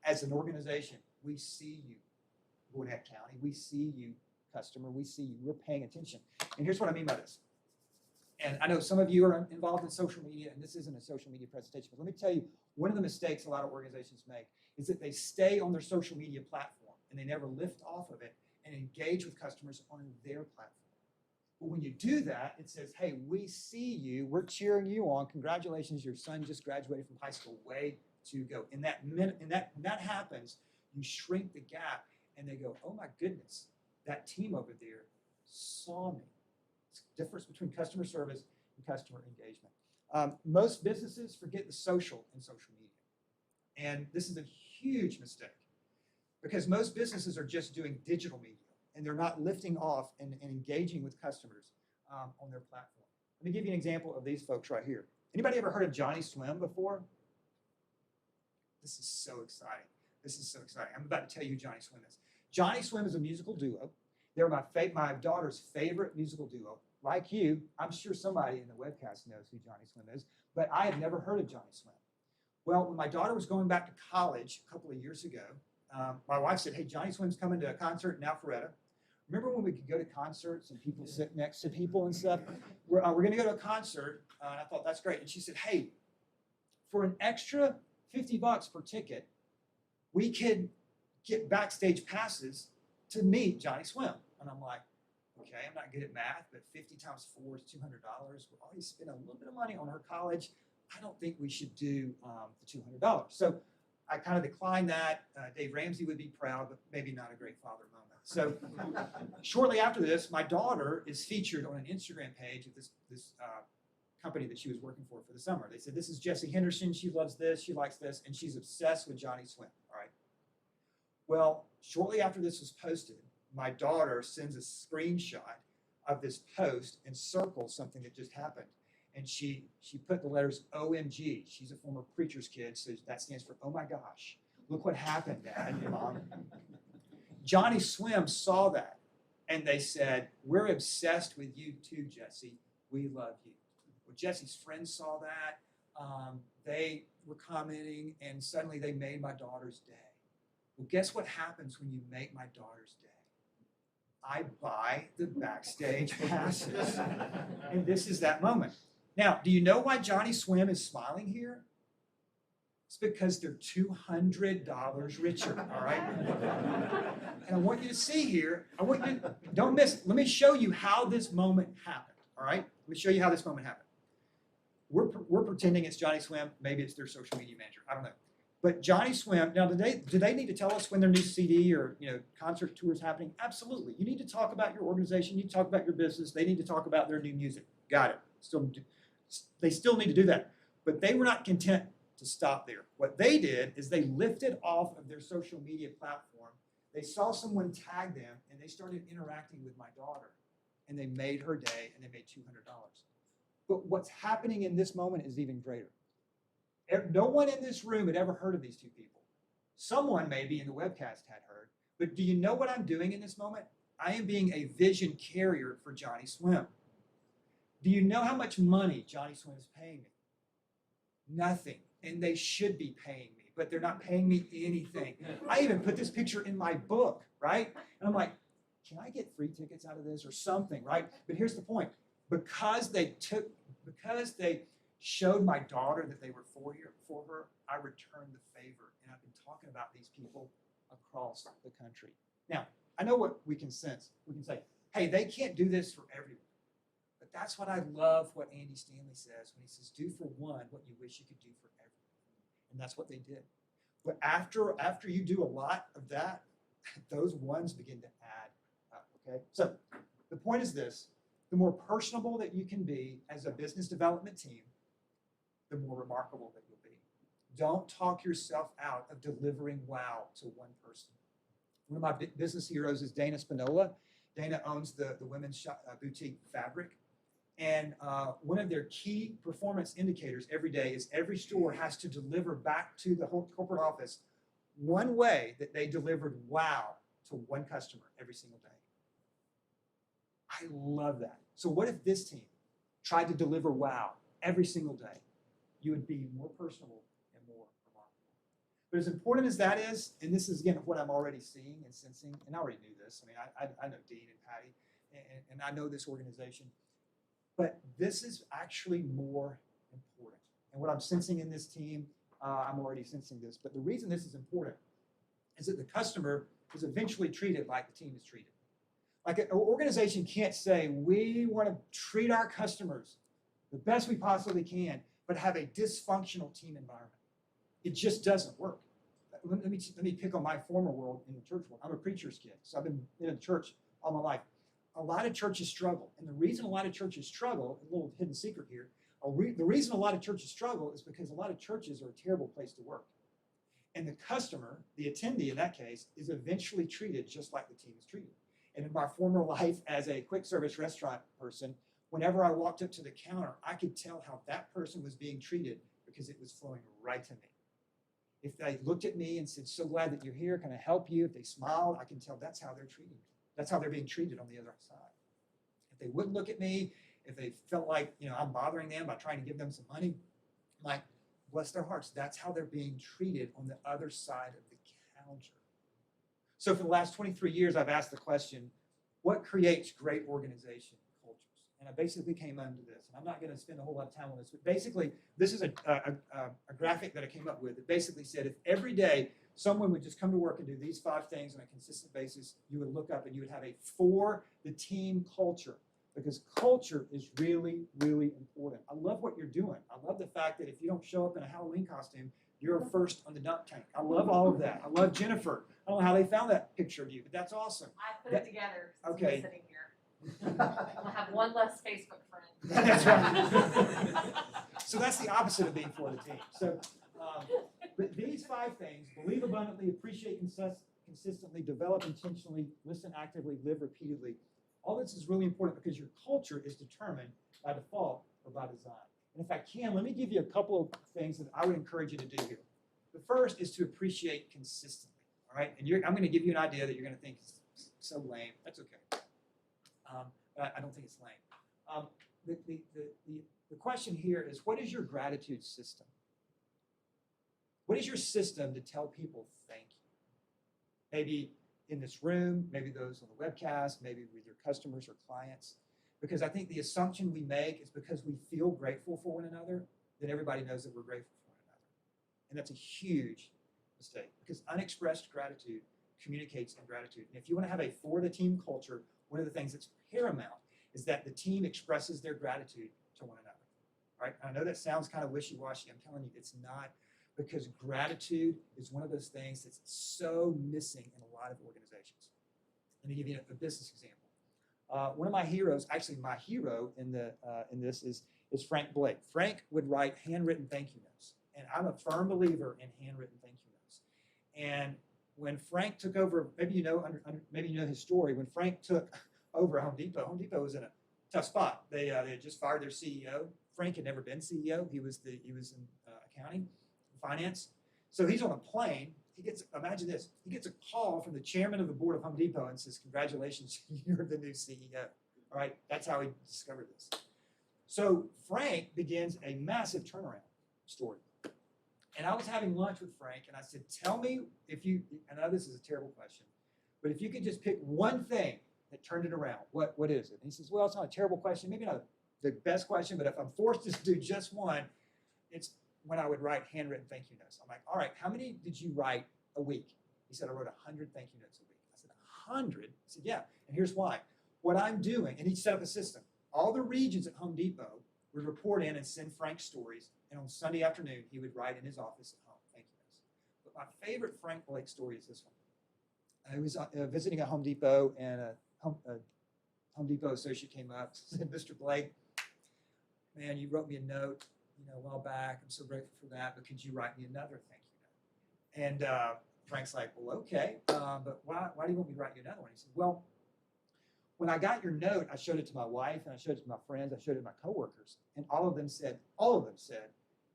As an organization, we see you. Gwinnett County, we see you. Customer, we see you. We're paying attention. And here's what I mean by this. And I know some of you are involved in social media, and this isn't a social media presentation, but let me tell you, one of the mistakes a lot of organizations make is that they stay on their social media platform and they never lift off of it and engage with customers on their platform. But when you do that, it says, hey, we see you, we're cheering you on, congratulations, your son just graduated from high school, way to go. In that minute, when that happens, you shrink the gap, and they go, oh my goodness, that team over there saw me. It's the difference between customer service and customer engagement. Most businesses forget the social in social media. And this is a huge mistake, because most businesses are just doing digital media, and they're not lifting off and engaging with customers on their platform. Let me give you an example of these folks right here. Anybody ever heard of Johnny Swim before? This is so exciting. This is so exciting. I'm about to tell you who Johnny Swim is. Johnny Swim is a musical duo. They're my daughter's favorite musical duo. Like you, I'm sure somebody in the webcast knows who Johnny Swim is, but I had never heard of Johnny Swim. Well, when my daughter was going back to college a couple of years ago, my wife said, hey, Johnny Swim's coming to a concert in Alpharetta. Remember when we could go to concerts and people sit next to people and stuff? We're going to go to a concert, and I thought, that's great. And she said, hey, for an extra $50 per ticket, we could get backstage passes to meet Johnny Swim. And I'm like, Okay, I'm not good at math, but 50 times 4 is $200. We're already spending a little bit of money on her college. I don't think we should do the $200. So I kind of declined that. Dave Ramsey would be proud, but maybe not a great father moment. So shortly after this, my daughter is featured on an Instagram page of this company that she was working for the summer. They said, this is Jessie Henderson. She loves this. She likes this. And she's obsessed with Johnny Swim. All right. Well, shortly after this was posted, my daughter sends a screenshot of this post and circles something that just happened. And she put the letters OMG. She's a former preacher's kid, so that stands for, oh my gosh, look what happened, Dad and Mom. Johnny Swim saw that, and they said, we're obsessed with you too, Jessie. We love you. Well, Jessie's friends saw that. They were commenting, and suddenly they made my daughter's day. Well, guess what happens when you make my daughter's day? I buy the backstage passes. And this is that moment. Now, do you know why Johnny Swim is smiling here? It's because they're $200 richer, all right? And I want you to see here, I want you to, don't miss it. Let me show you how this moment happened, all right? Let me show you how this moment happened. We're pretending it's Johnny Swim. Maybe it's their social media manager. I don't know. But Johnny Swim, now do they need to tell us when their new CD or concert tour is happening? Absolutely. You need to talk about your organization. You need to talk about your business. They need to talk about their new music. Got it. They still need to do that. But they were not content to stop there. What they did is they lifted off of their social media platform. They saw someone tag them, and they started interacting with my daughter. And they made her day, and they made $200. But what's happening in this moment is even greater. No one in this room had ever heard of these two people. Someone maybe in the webcast had heard. But do you know what I'm doing in this moment? I am being a vision carrier for Johnny Swim. Do you know how much money Johnny Swim is paying me? Nothing. And they should be paying me, but they're not paying me anything. I even put this picture in my book, right? And I'm like, can I get free tickets out of this or something, right? But here's the point. Because they showed my daughter that they were for her, I returned the favor. And I've been talking about these people across the country. Now, I know what we can sense. We can say, hey, they can't do this for everyone. But that's what I love what Andy Stanley says when he says, do for one what you wish you could do for everyone. And that's what they did. But after you do a lot of that, those ones begin to add up, okay? So the point is this. The more personable that you can be as a business development team, the more remarkable that you'll be. Don't talk yourself out of delivering wow to one person. One of my business heroes is Dana Spinola. Dana owns the women's boutique Fabric. And one of their key performance indicators every day is every store has to deliver back to the whole corporate office one way that they delivered wow to one customer every single day. I love that. So what if this team tried to deliver wow every single day? You would be more personable and more remarkable. But as important as that is, and this is, again, what I'm already seeing and sensing, and I already knew this. I mean, I know Dean and Patty, and I know this organization. But this is actually more important. And what I'm sensing in this team, I'm already sensing this. But the reason this is important is that the customer is eventually treated like the team is treated. Like an organization can't say, we want to treat our customers the best we possibly can, but have a dysfunctional team environment. It just doesn't work. Let me pick on my former world in the church world. I'm a preacher's kid, so I've been in the church all my life. A lot of churches struggle, and the reason a lot of churches struggle, a little hidden secret here, the reason a lot of churches struggle is because a lot of churches are a terrible place to work. And the customer, the attendee in that case, is eventually treated just like the team is treated. And in my former life as a quick service restaurant person, whenever I walked up to the counter, I could tell how that person was being treated because it was flowing right to me. If they looked at me and said, so glad that you're here, can I help you? If they smiled, I can tell that's how they're treating me. That's how they're being treated on the other side. If they wouldn't look at me, if they felt like I'm bothering them by trying to give them some money, I'm like, bless their hearts. That's how they're being treated on the other side of the counter. So for the last 23 years, I've asked the question, what creates great organization cultures? And I basically came under this, and I'm not gonna spend a whole lot of time on this, but basically, this is a graphic that I came up with. It basically said if every day someone would just come to work and do these 5 things on a consistent basis, you would look up and you would have a for the team culture. Because culture is really, really important. I love what you're doing. I love the fact that if you don't show up in a Halloween costume, you're first on the dunk tank. I love all of that. I love Jennifer. I don't know how they found that picture of you, but that's awesome. I put it together since Okay. I'm sitting here. I'll have one less Facebook friend. That's right. So that's the opposite of being for the team. So, but these 5 things: believe abundantly, appreciate consistently, develop intentionally, listen actively, live repeatedly. All this is really important because your culture is determined by default or by design. And if I can, let me give you a couple of things that I would encourage you to do here. The first is to appreciate consistently. All right, and I'm going to give you an idea that you're going to think is so lame. That's okay. But I don't think it's lame. The question here is, what is your gratitude system? What is your system to tell people thank you? Maybe in this room, maybe those on the webcast, maybe with your customers or clients. Because I think the assumption we make is because we feel grateful for one another, then everybody knows that we're grateful for one another. And that's a huge mistake, because unexpressed gratitude communicates ingratitude. And if you want to have a for the team culture, one of the things that's paramount is that the team expresses their gratitude to one another. All right? I know that sounds kind of wishy-washy. I'm telling you, it's not, because gratitude is one of those things that's so missing in a lot of organizations. Let me give you a business example. One of my heroes, actually my hero in this is Frank Blake. Frank would write handwritten thank you notes, and I'm a firm believer in handwritten thank you notes. And when Frank took over, maybe you know his story. When Frank took over Home Depot was in a tough spot. They had just fired their CEO. Frank had never been CEO. He was in accounting, finance. So he's on a plane. Imagine this. He gets a call from the chairman of the board of Home Depot and says, "Congratulations, you're the new CEO." All right, that's how he discovered this. So Frank begins a massive turnaround story. And I was having lunch with Frank, and I said, "Tell me if you," and I know this is a terrible question, but if you could just pick one thing that turned it around, what is it? And he says, "Well, it's not a terrible question, maybe not the best question, but if I'm forced to do just one, it's when I would write handwritten thank you notes." I'm like, "All right, how many did you write a week?" He said, "I wrote 100 thank you notes a week." I said, 100? He said, "Yeah, and here's why. What I'm doing," and he set up a system. All the regions at Home Depot would report in and send Frank stories, and on Sunday afternoon, he would write in his office at home thank you notes. But my favorite Frank Blake story is this one. I was visiting a Home Depot, and a Home Depot associate came up and said, "Mr. Blake, man, you wrote me a note, a while back. I'm so grateful for that, but could you write me another thank you note?" And Frank's like, "Well, okay, but why do you want me to write you another one?" He said, "Well, when I got your note, I showed it to my wife, and I showed it to my friends, I showed it to my coworkers, and all of them said,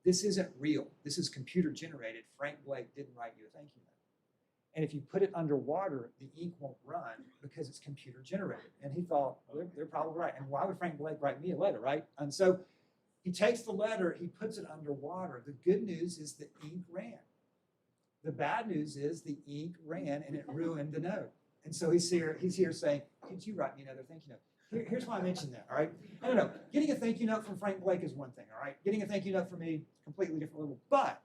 this isn't real. This is computer generated. Frank Blake didn't write you a thank you note. And if you put it underwater, the ink won't run because it's computer generated." And he thought, well, they're probably right. And why would Frank Blake write me a letter, right? And so he takes the letter, he puts it underwater. The good news is the ink ran. The bad news is the ink ran and it ruined the note. And so he's here saying, "Could you write me another thank you note?" Here's why I mentioned that, all right? I don't know. Getting a thank you note from Frank Blake is one thing, all right? Getting a thank you note from me, completely different level. But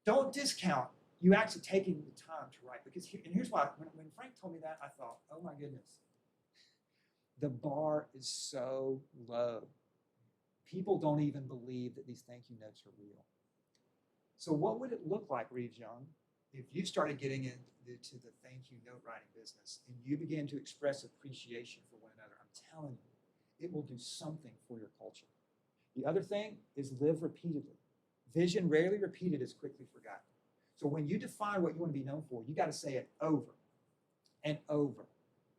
don't discount you actually taking the time to write. Because here's why. When Frank told me that, I thought, oh my goodness. The bar is so low. People don't even believe that these thank you notes are real. So what would it look like, ReevesYoung, if you started getting into the thank you note writing business and you began to express appreciation for one another? I'm telling you, it will do something for your culture. The other thing is live repeatedly. Vision rarely repeated is quickly forgotten. So when you define what you want to be known for, you got to say it over and over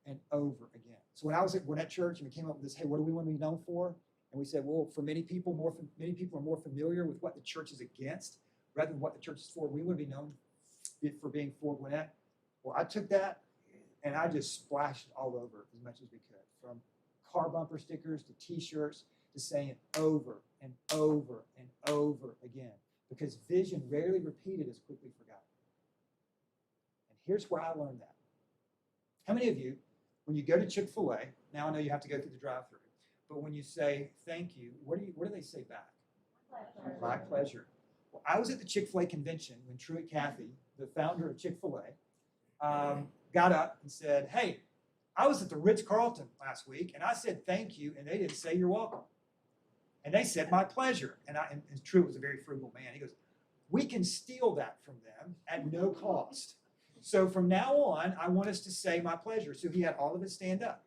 and over again. So when I was at Gwinnett Church and we came up with this, hey, what do we want to be known for? And we said, well, for many people are more familiar with what the church is against rather than what the church is for. We want to be known for being for Gwinnett. Well, I took that and I just splashed it all over as much as we could, from car bumper stickers to T-shirts to saying it over and over and over again. Because vision rarely repeated is quickly forgotten. And here's where I learned that. How many of you, when you go to Chick-fil-A, now I know you have to go through the drive-thru, But when you say thank you, what do they say back? My pleasure. Well, I was at the Chick-fil-A convention when Truett Cathy, the founder of Chick-fil-A, got up and said, hey, I was at the Ritz-Carlton last week and I said thank you and they didn't say you're welcome. And they said my pleasure. And Truett was a very frugal man. He goes, we can steal that from them at no cost. So from now on, I want us to say my pleasure. So he had all of us stand up.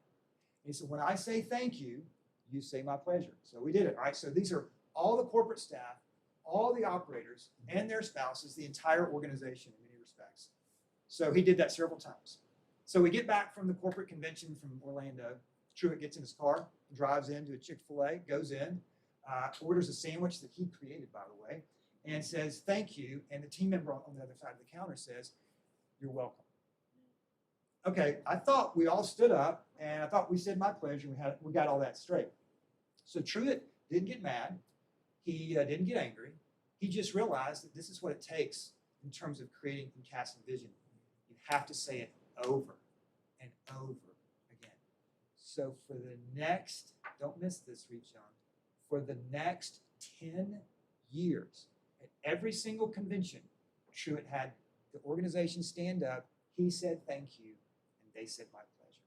And he said, when I say thank you, you say my pleasure. So we did it, all right? So these are all the corporate staff, all the operators, and their spouses, the entire organization in many respects. So he did that several times. So we get back from the corporate convention from Orlando. Truett gets in his car, drives into a Chick-fil-A, goes in, orders a sandwich that he created, by the way, and says, thank you. And the team member on the other side of the counter says, you're welcome. Okay, I thought we all stood up, and I thought we said my pleasure. We got all that straight. So Truett didn't get mad. He didn't get angry. He just realized that this is what it takes in terms of creating and casting vision. You have to say it over and over again. So for the next, don't miss this, ReevesYoung, for the next 10 years, at every single convention, Truett had the organization stand up, he said thank you, and they said my pleasure.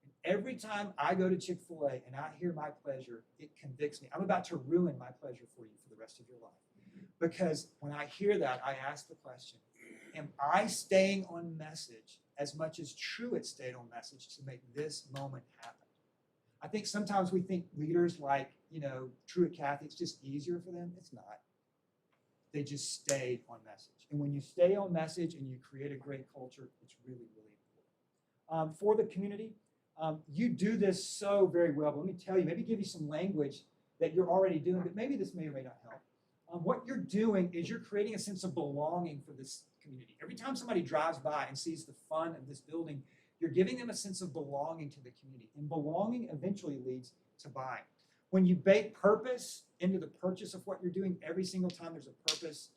And every time I go to Chick-fil-A and I hear my pleasure, it convicts me. I'm about to ruin my pleasure for you for the rest of your life. Because when I hear that, I ask the question, am I staying on message as much as Truett stayed on message to make this moment happen? I think sometimes we think leaders like, Truett Cathy, it's just easier for them. It's not. They just stayed on message. And when you stay on message and you create a great culture, it's really, really important. For the community, you do this so very well. But let me tell you, maybe give you some language that you're already doing, but maybe this may or may not help. What you're doing is you're creating a sense of belonging for this community. Every time somebody drives by and sees the fun of this building, you're giving them a sense of belonging to the community. And belonging eventually leads to buying. When you bake purpose into the purchase of what you're doing, every single time there's a purchase,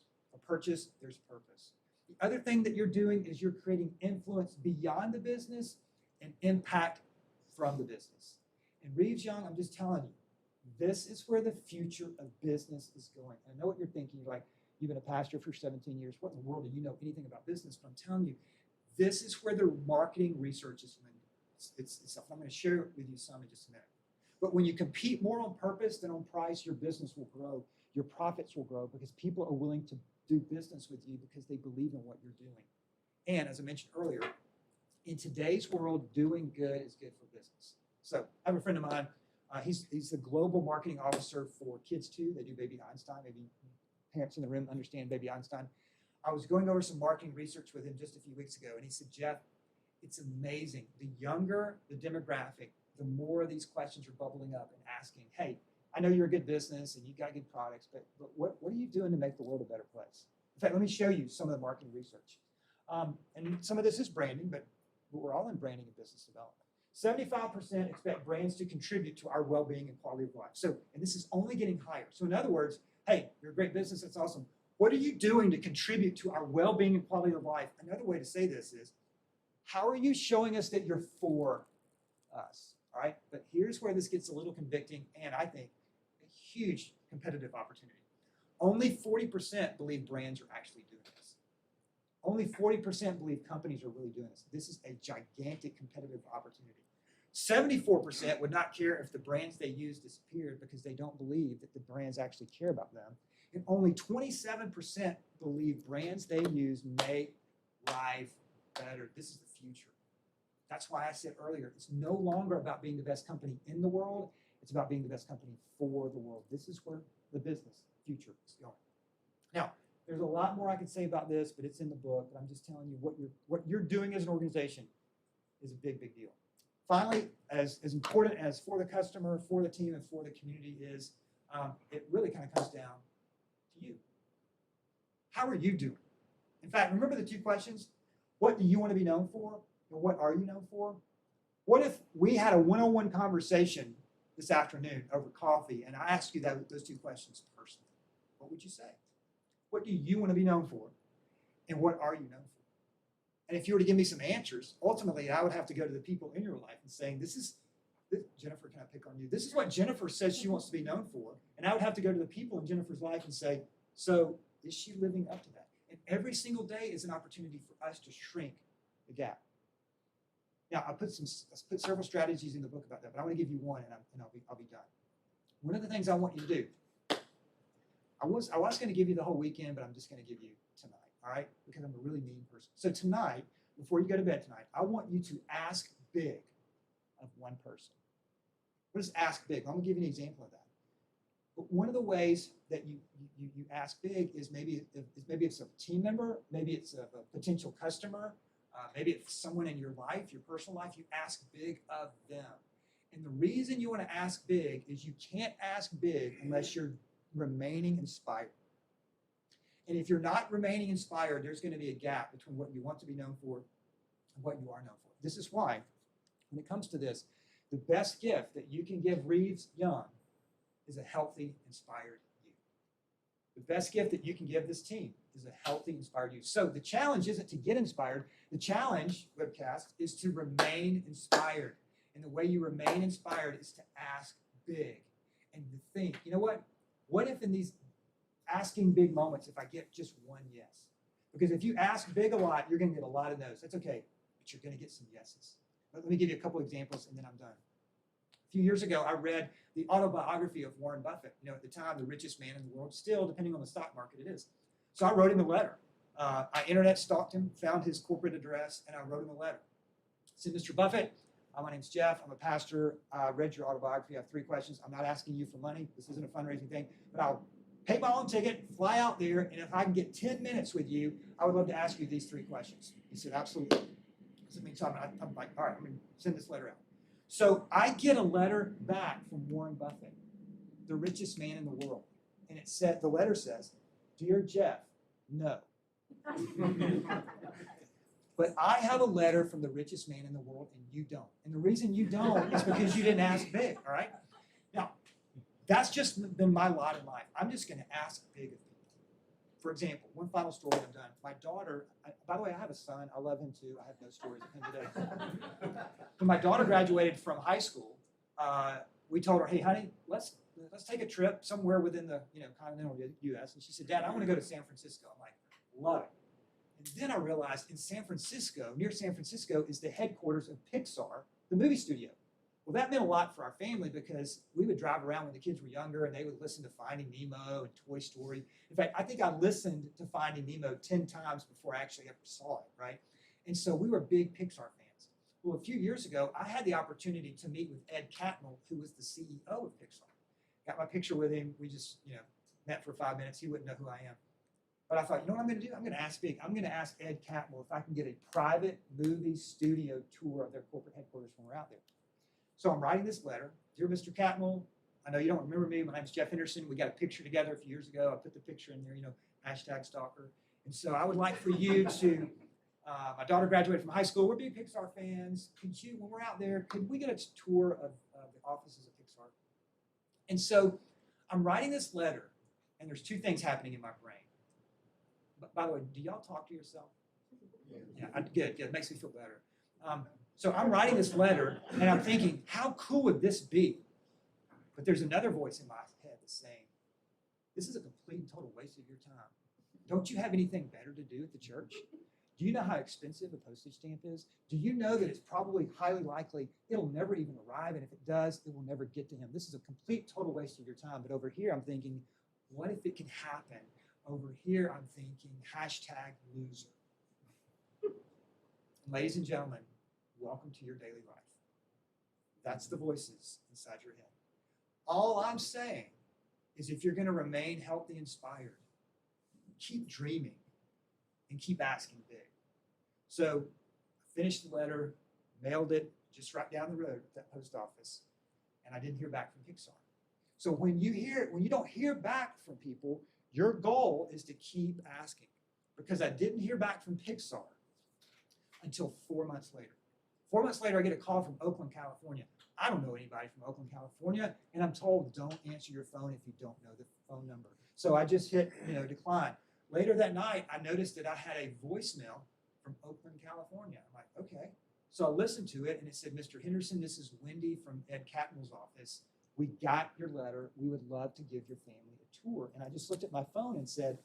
there's purpose. The other thing that you're doing is you're creating influence beyond the business and impact from the business. And ReevesYoung, I'm just telling you, this is where the future of business is going. And I know what you're thinking. You're like, you've been a pastor for 17 years. What in the world do you know anything about business? But I'm telling you, this is where the marketing research is going. It's stuff. I'm going to share with you some in just a minute. But when you compete more on purpose than on price, your business will grow. Your profits will grow because people are willing to do business with you because they believe in what you're doing. And as I mentioned earlier, in today's world, doing good is good for business. So I have a friend of mine. He's the global marketing officer for Kids 2. They do Baby Einstein. Maybe parents in the room understand Baby Einstein. I was going over some marketing research with him just a few weeks ago, and he said, Jeff, it's amazing. The younger the demographic, the more these questions are bubbling up and asking, hey, I know you're a good business and you got good products, but what are you doing to make the world a better place? In fact, let me show you some of the marketing research. And some of this is branding, but we're all in branding and business development. 75% expect brands to contribute to our well-being and quality of life. So, and this is only getting higher. So in other words, hey, you're a great business, that's awesome. What are you doing to contribute to our well-being and quality of life? Another way to say this is, how are you showing us that you're for us? All right, but here's where this gets a little convicting and I think a huge competitive opportunity. Only 40% believe brands are actually doing this. Only 40% believe companies are really doing this. This is a gigantic competitive opportunity. 74% would not care if the brands they use disappeared because they don't believe that the brands actually care about them. And only 27% believe brands they use make life better. This is the future. That's why I said earlier, it's no longer about being the best company in the world. It's about being the best company for the world. This is where the business future is going. Now, there's a lot more I could say about this, but it's in the book. But I'm just telling you what you're doing as an organization is a big, big deal. Finally, as important as for the customer, for the team, and for the community is, it really kind of comes down to you. How are you doing? In fact, remember the two questions? What do you want to be known for? And what are you known for? What if we had a one-on-one conversation this afternoon over coffee and I asked you those two questions personally? What would you say? What do you want to be known for? And what are you known for? And if you were to give me some answers, ultimately I would have to go to the people in your life and saying, this Jennifer, can I pick on you? This is what Jennifer says she wants to be known for. And I would have to go to the people in Jennifer's life and say, so is she living up to that? And every single day is an opportunity for us to shrink the gap. Now, I put several strategies in the book about that, but I want to give you one, and I'll be done. One of the things I want you to do, I was going to give you the whole weekend, but I'm just going to give you tonight, all right? Because I'm a really mean person. So tonight, before you go to bed tonight, I want you to ask big of one person. What is ask big? I'm going to give you an example of that. But one of the ways that you ask big is maybe it's a team member, maybe it's a potential customer, maybe it's someone in your life, your personal life. You ask big of them. And the reason you want to ask big is you can't ask big unless you're remaining inspired. And if you're not remaining inspired, there's going to be a gap between what you want to be known for and what you are known for. This is why, when it comes to this, the best gift that you can give ReevesYoung is a healthy, inspired you. The best gift that you can give this team is a healthy, inspired you. So the challenge isn't to get inspired. The challenge, webcast, is to remain inspired. And the way you remain inspired is to ask big and to think, you know what? What if in these asking big moments, if I get just one yes? Because if you ask big a lot, you're going to get a lot of no's. That's okay, but you're going to get some yeses. Let me give you a couple examples, and then I'm done. A few years ago, I read the autobiography of Warren Buffett. You know, at the time, the richest man in the world. Still, depending on the stock market, it is. So I wrote him a letter. I internet stalked him, found his corporate address, and I wrote him a letter. I said, Mr. Buffett, my name's Jeff. I'm a pastor. I read your autobiography. I have 3 questions. I'm not asking you for money. This isn't a fundraising thing, but I'll pay my own ticket, fly out there, and if I can get 10 minutes with you, I would love to ask you these 3 questions. He said, absolutely. So I'm like, all right, I'm going to send this letter out. So I get a letter back from Warren Buffett, the richest man in the world. And it said, the letter says, Dear Jeff, no. But I have a letter from the richest man in the world, and you don't. And the reason you don't is because you didn't ask big, all right? Now, that's just been my lot in life. I'm just going to ask big of people. For example, one final story I'm done. My daughter, by the way, I have a son. I love him too. I have no stories of him today. When my daughter graduated from high school, we told her, hey, honey, let's take a trip somewhere within the continental U.S. And she said, Dad, I want to go to San Francisco. I'm like, love it. And then I realized in San Francisco, near San Francisco, is the headquarters of Pixar, the movie studio. Well, that meant a lot for our family because we would drive around when the kids were younger and they would listen to Finding Nemo and Toy Story. In fact, I think I listened to Finding Nemo 10 times before I actually ever saw it, right? And so we were big Pixar fans. Well, a few years ago, I had the opportunity to meet with Ed Catmull, who was the CEO of Pixar. Got my picture with him. We just, met for 5 minutes. He wouldn't know who I am. But I thought, you know what I'm going to do? I'm going to ask big. I'm going to ask Ed Catmull if I can get a private movie studio tour of their corporate headquarters when we're out there. So I'm writing this letter. Dear Mr. Catmull, I know you don't remember me. My name's Jeff Henderson. We got a picture together a few years ago. I put the picture in there, hashtag stalker. And so I would like for you to, my daughter graduated from high school. We're big Pixar fans. Could you, when we're out there, could we get a tour of the offices of Pixar? And so I'm writing this letter, and there's 2 things happening in my brain. But by the way, do y'all talk to yourself? Yeah, good. It makes me feel better. So I'm writing this letter, and I'm thinking, how cool would this be? But there's another voice in my head that's saying, this is a complete and total waste of your time. Don't you have anything better to do at the church? Do you know how expensive a postage stamp is? Do you know that it's probably highly likely it'll never even arrive, and if it does, it will never get to him? This is a complete, total waste of your time. But over here, I'm thinking, what if it can happen? Over here, I'm thinking, hashtag loser. Ladies and gentlemen, welcome to your daily life. That's the voices inside your head. All I'm saying is if you're going to remain healthy, inspired, keep dreaming and keep asking big. So I finished the letter, mailed it just right down the road at that post office, and I didn't hear back from Pixar. So when you don't hear back from people, your goal is to keep asking. Because I didn't hear back from Pixar until 4 months later. 4 months later, I get a call from Oakland, California. I don't know anybody from Oakland, California, and I'm told don't answer your phone if you don't know the phone number. So I just hit, decline. Later that night, I noticed that I had a voicemail from Oakland, California. I'm like, okay. So I listened to it, and it said, Mr. Henderson, this is Wendy from Ed Catmull's office. We got your letter. We would love to give your family a tour. And I just looked at my phone and said,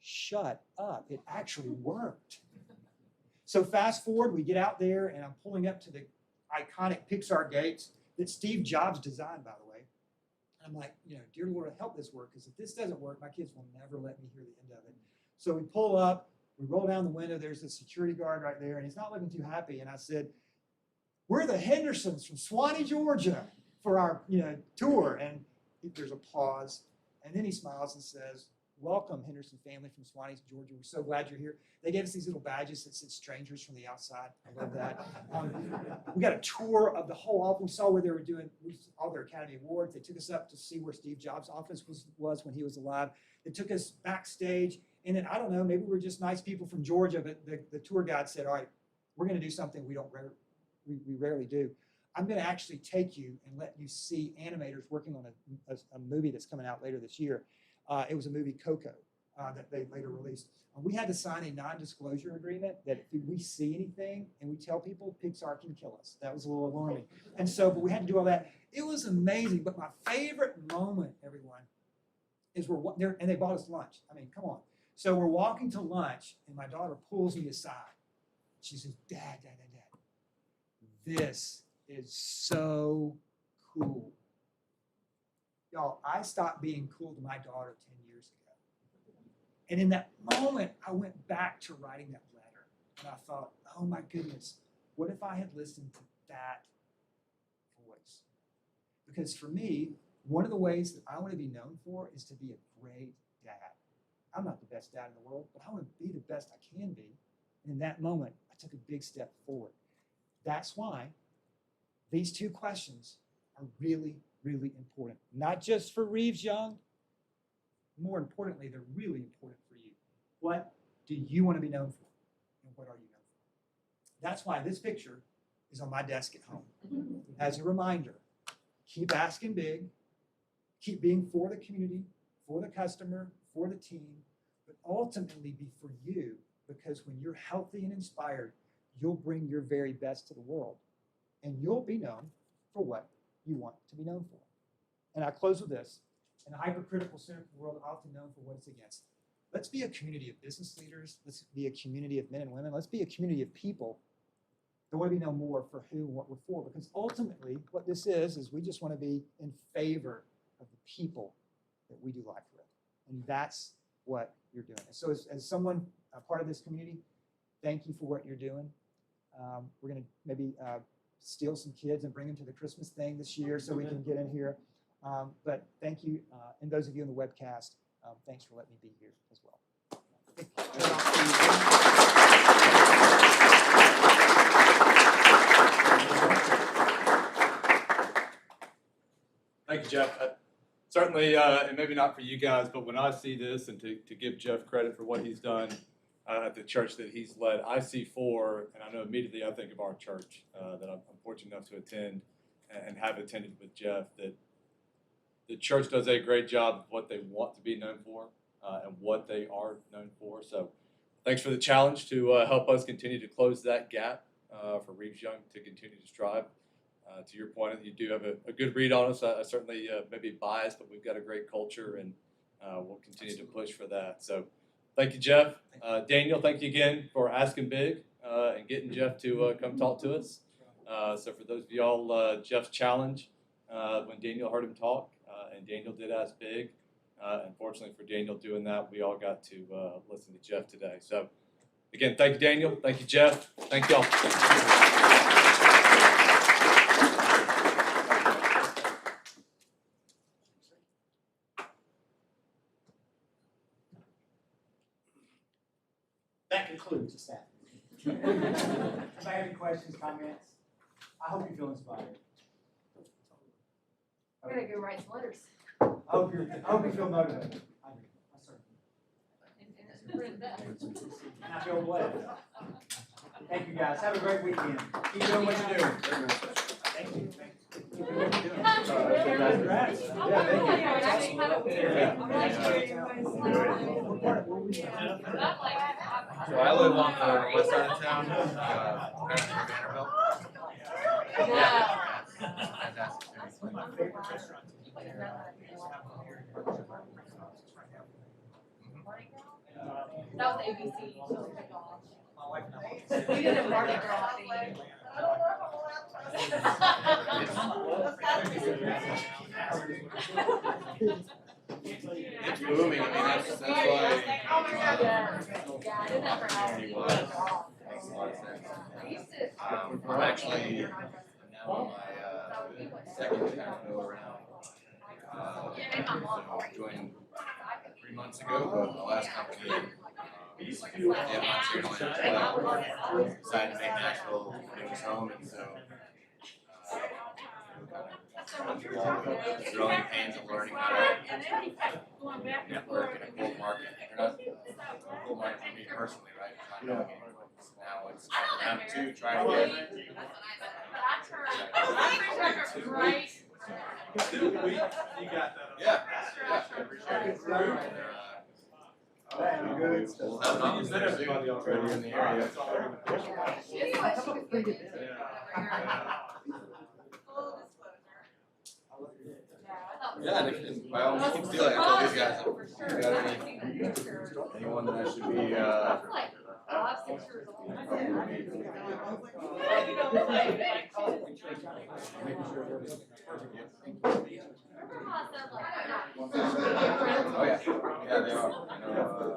shut up. It actually worked. So fast forward, we get out there, and I'm pulling up to the iconic Pixar gates that Steve Jobs designed, by the way. And I'm like, dear Lord, help this work, because if this doesn't work, my kids will never let me hear the end of it. So we pull up, we roll down the window, there's a security guard right there, and he's not looking too happy. And I said, we're the Hendersons from Swanee, Georgia, for our tour. And there's a pause, and then he smiles and says, welcome, Henderson family from Swanee, Georgia. We're so glad you're here. They gave us these little badges that said strangers from the outside. I love that. We got a tour of the whole office. We saw where they were doing all their Academy Awards. They took us up to see where Steve Jobs' office was when he was alive. They took us backstage. And then, I don't know, maybe we're just nice people from Georgia, but the tour guide said, all right, we're going to do something we rarely do. I'm going to actually take you and let you see animators working on a movie that's coming out later this year. It was a movie, Coco, that they later released. We had to sign a non-disclosure agreement that if we see anything and we tell people, Pixar can kill us. That was a little alarming. And so, but we had to do all that. It was amazing. But my favorite moment, everyone, is we're there, and they bought us lunch. I mean, come on. So we're walking to lunch, and my daughter pulls me aside. She says, Dad, this is so cool. Y'all, I stopped being cool to my daughter 10 years ago. And in that moment, I went back to writing that letter. And I thought, oh my goodness, what if I had listened to that voice? Because for me, one of the ways that I want to be known for is to be a great dad. I'm not the best dad in the world, but I want to be the best I can be. And in that moment, I took a big step forward. That's why these two questions are really, really important. Not just for ReevesYoung. More importantly, they're really important for you. What do you want to be known for? And what are you known for? That's why this picture is on my desk at home. As a reminder, keep asking big, keep being for the community, for the customer, for the team, but ultimately be for you, because when you're healthy and inspired, you'll bring your very best to the world, and you'll be known for what you want to be known for. And I close with this. In a hypercritical, cynical world, often known for what it's against, let's be a community of business leaders. Let's be a community of men and women. Let's be a community of people that want to be known more for who and what we're for. Because ultimately, what this is we just want to be in favor of the people that we do life with. And that's what you're doing. And so as someone, a part of this community, thank you for what you're doing. We're going to maybe steal some kids and bring them to the Christmas thing this year so we can get in here. But thank you, and those of you in the webcast, thanks for letting me be here as well. Thank you, Jeff. Certainly, and maybe not for you guys, but when I see this, and to give Jeff credit for what he's done at the church that he's led, I see four, and I know immediately I think of our church that I'm fortunate enough to attend and have attended with Jeff, that the church does a great job of what they want to be known for and what they are known for. So thanks for the challenge to help us continue to close that gap for ReevesYoung to continue to strive. To your point, you do have a good read on us. I certainly may be biased, but we've got a great culture, and we'll continue to push for that. So thank you, Jeff. Daniel, thank you again for asking big and getting Jeff to come talk to us. So for those of y'all, Jeff's challenge, when Daniel heard him talk, and Daniel did ask big, unfortunately for Daniel doing that, we all got to listen to Jeff today. So again, thank you, Daniel. Thank you, Jeff. Thank y'all. That concludes the staff. Anybody have any questions, comments? I hope you feel inspired. I'm gonna go write some letters. I hope you feel motivated. I do. I certainly do. And print that. And I feel blessed. Thank you, guys. Have a great weekend. Keep doing what you're doing. Thank you. So I live on the west side of town, kind of near Vanderbilt. Fantastic. That was ABC. We did a Mardi Gras thing. It's booming, I mean, that's why. Yeah, I did that for hours. Makes a lot of sense. I'm actually now on my second kind of go around. So joined 3 months ago, but the last company, months ago, decided to make Nashville Newest home, and so growing pains of learning how to network in a cold market. They're not a cold market for me personally, right? It's not knowing anyone. Now it's round two, trying to get. Right. You got that. Yeah, I appreciate it. We'll have an office there soon, already in the area. Yeah, and by all means, feel like I told these guys, if you got anyone that I should be, Oh, yeah, yeah, they are. I know,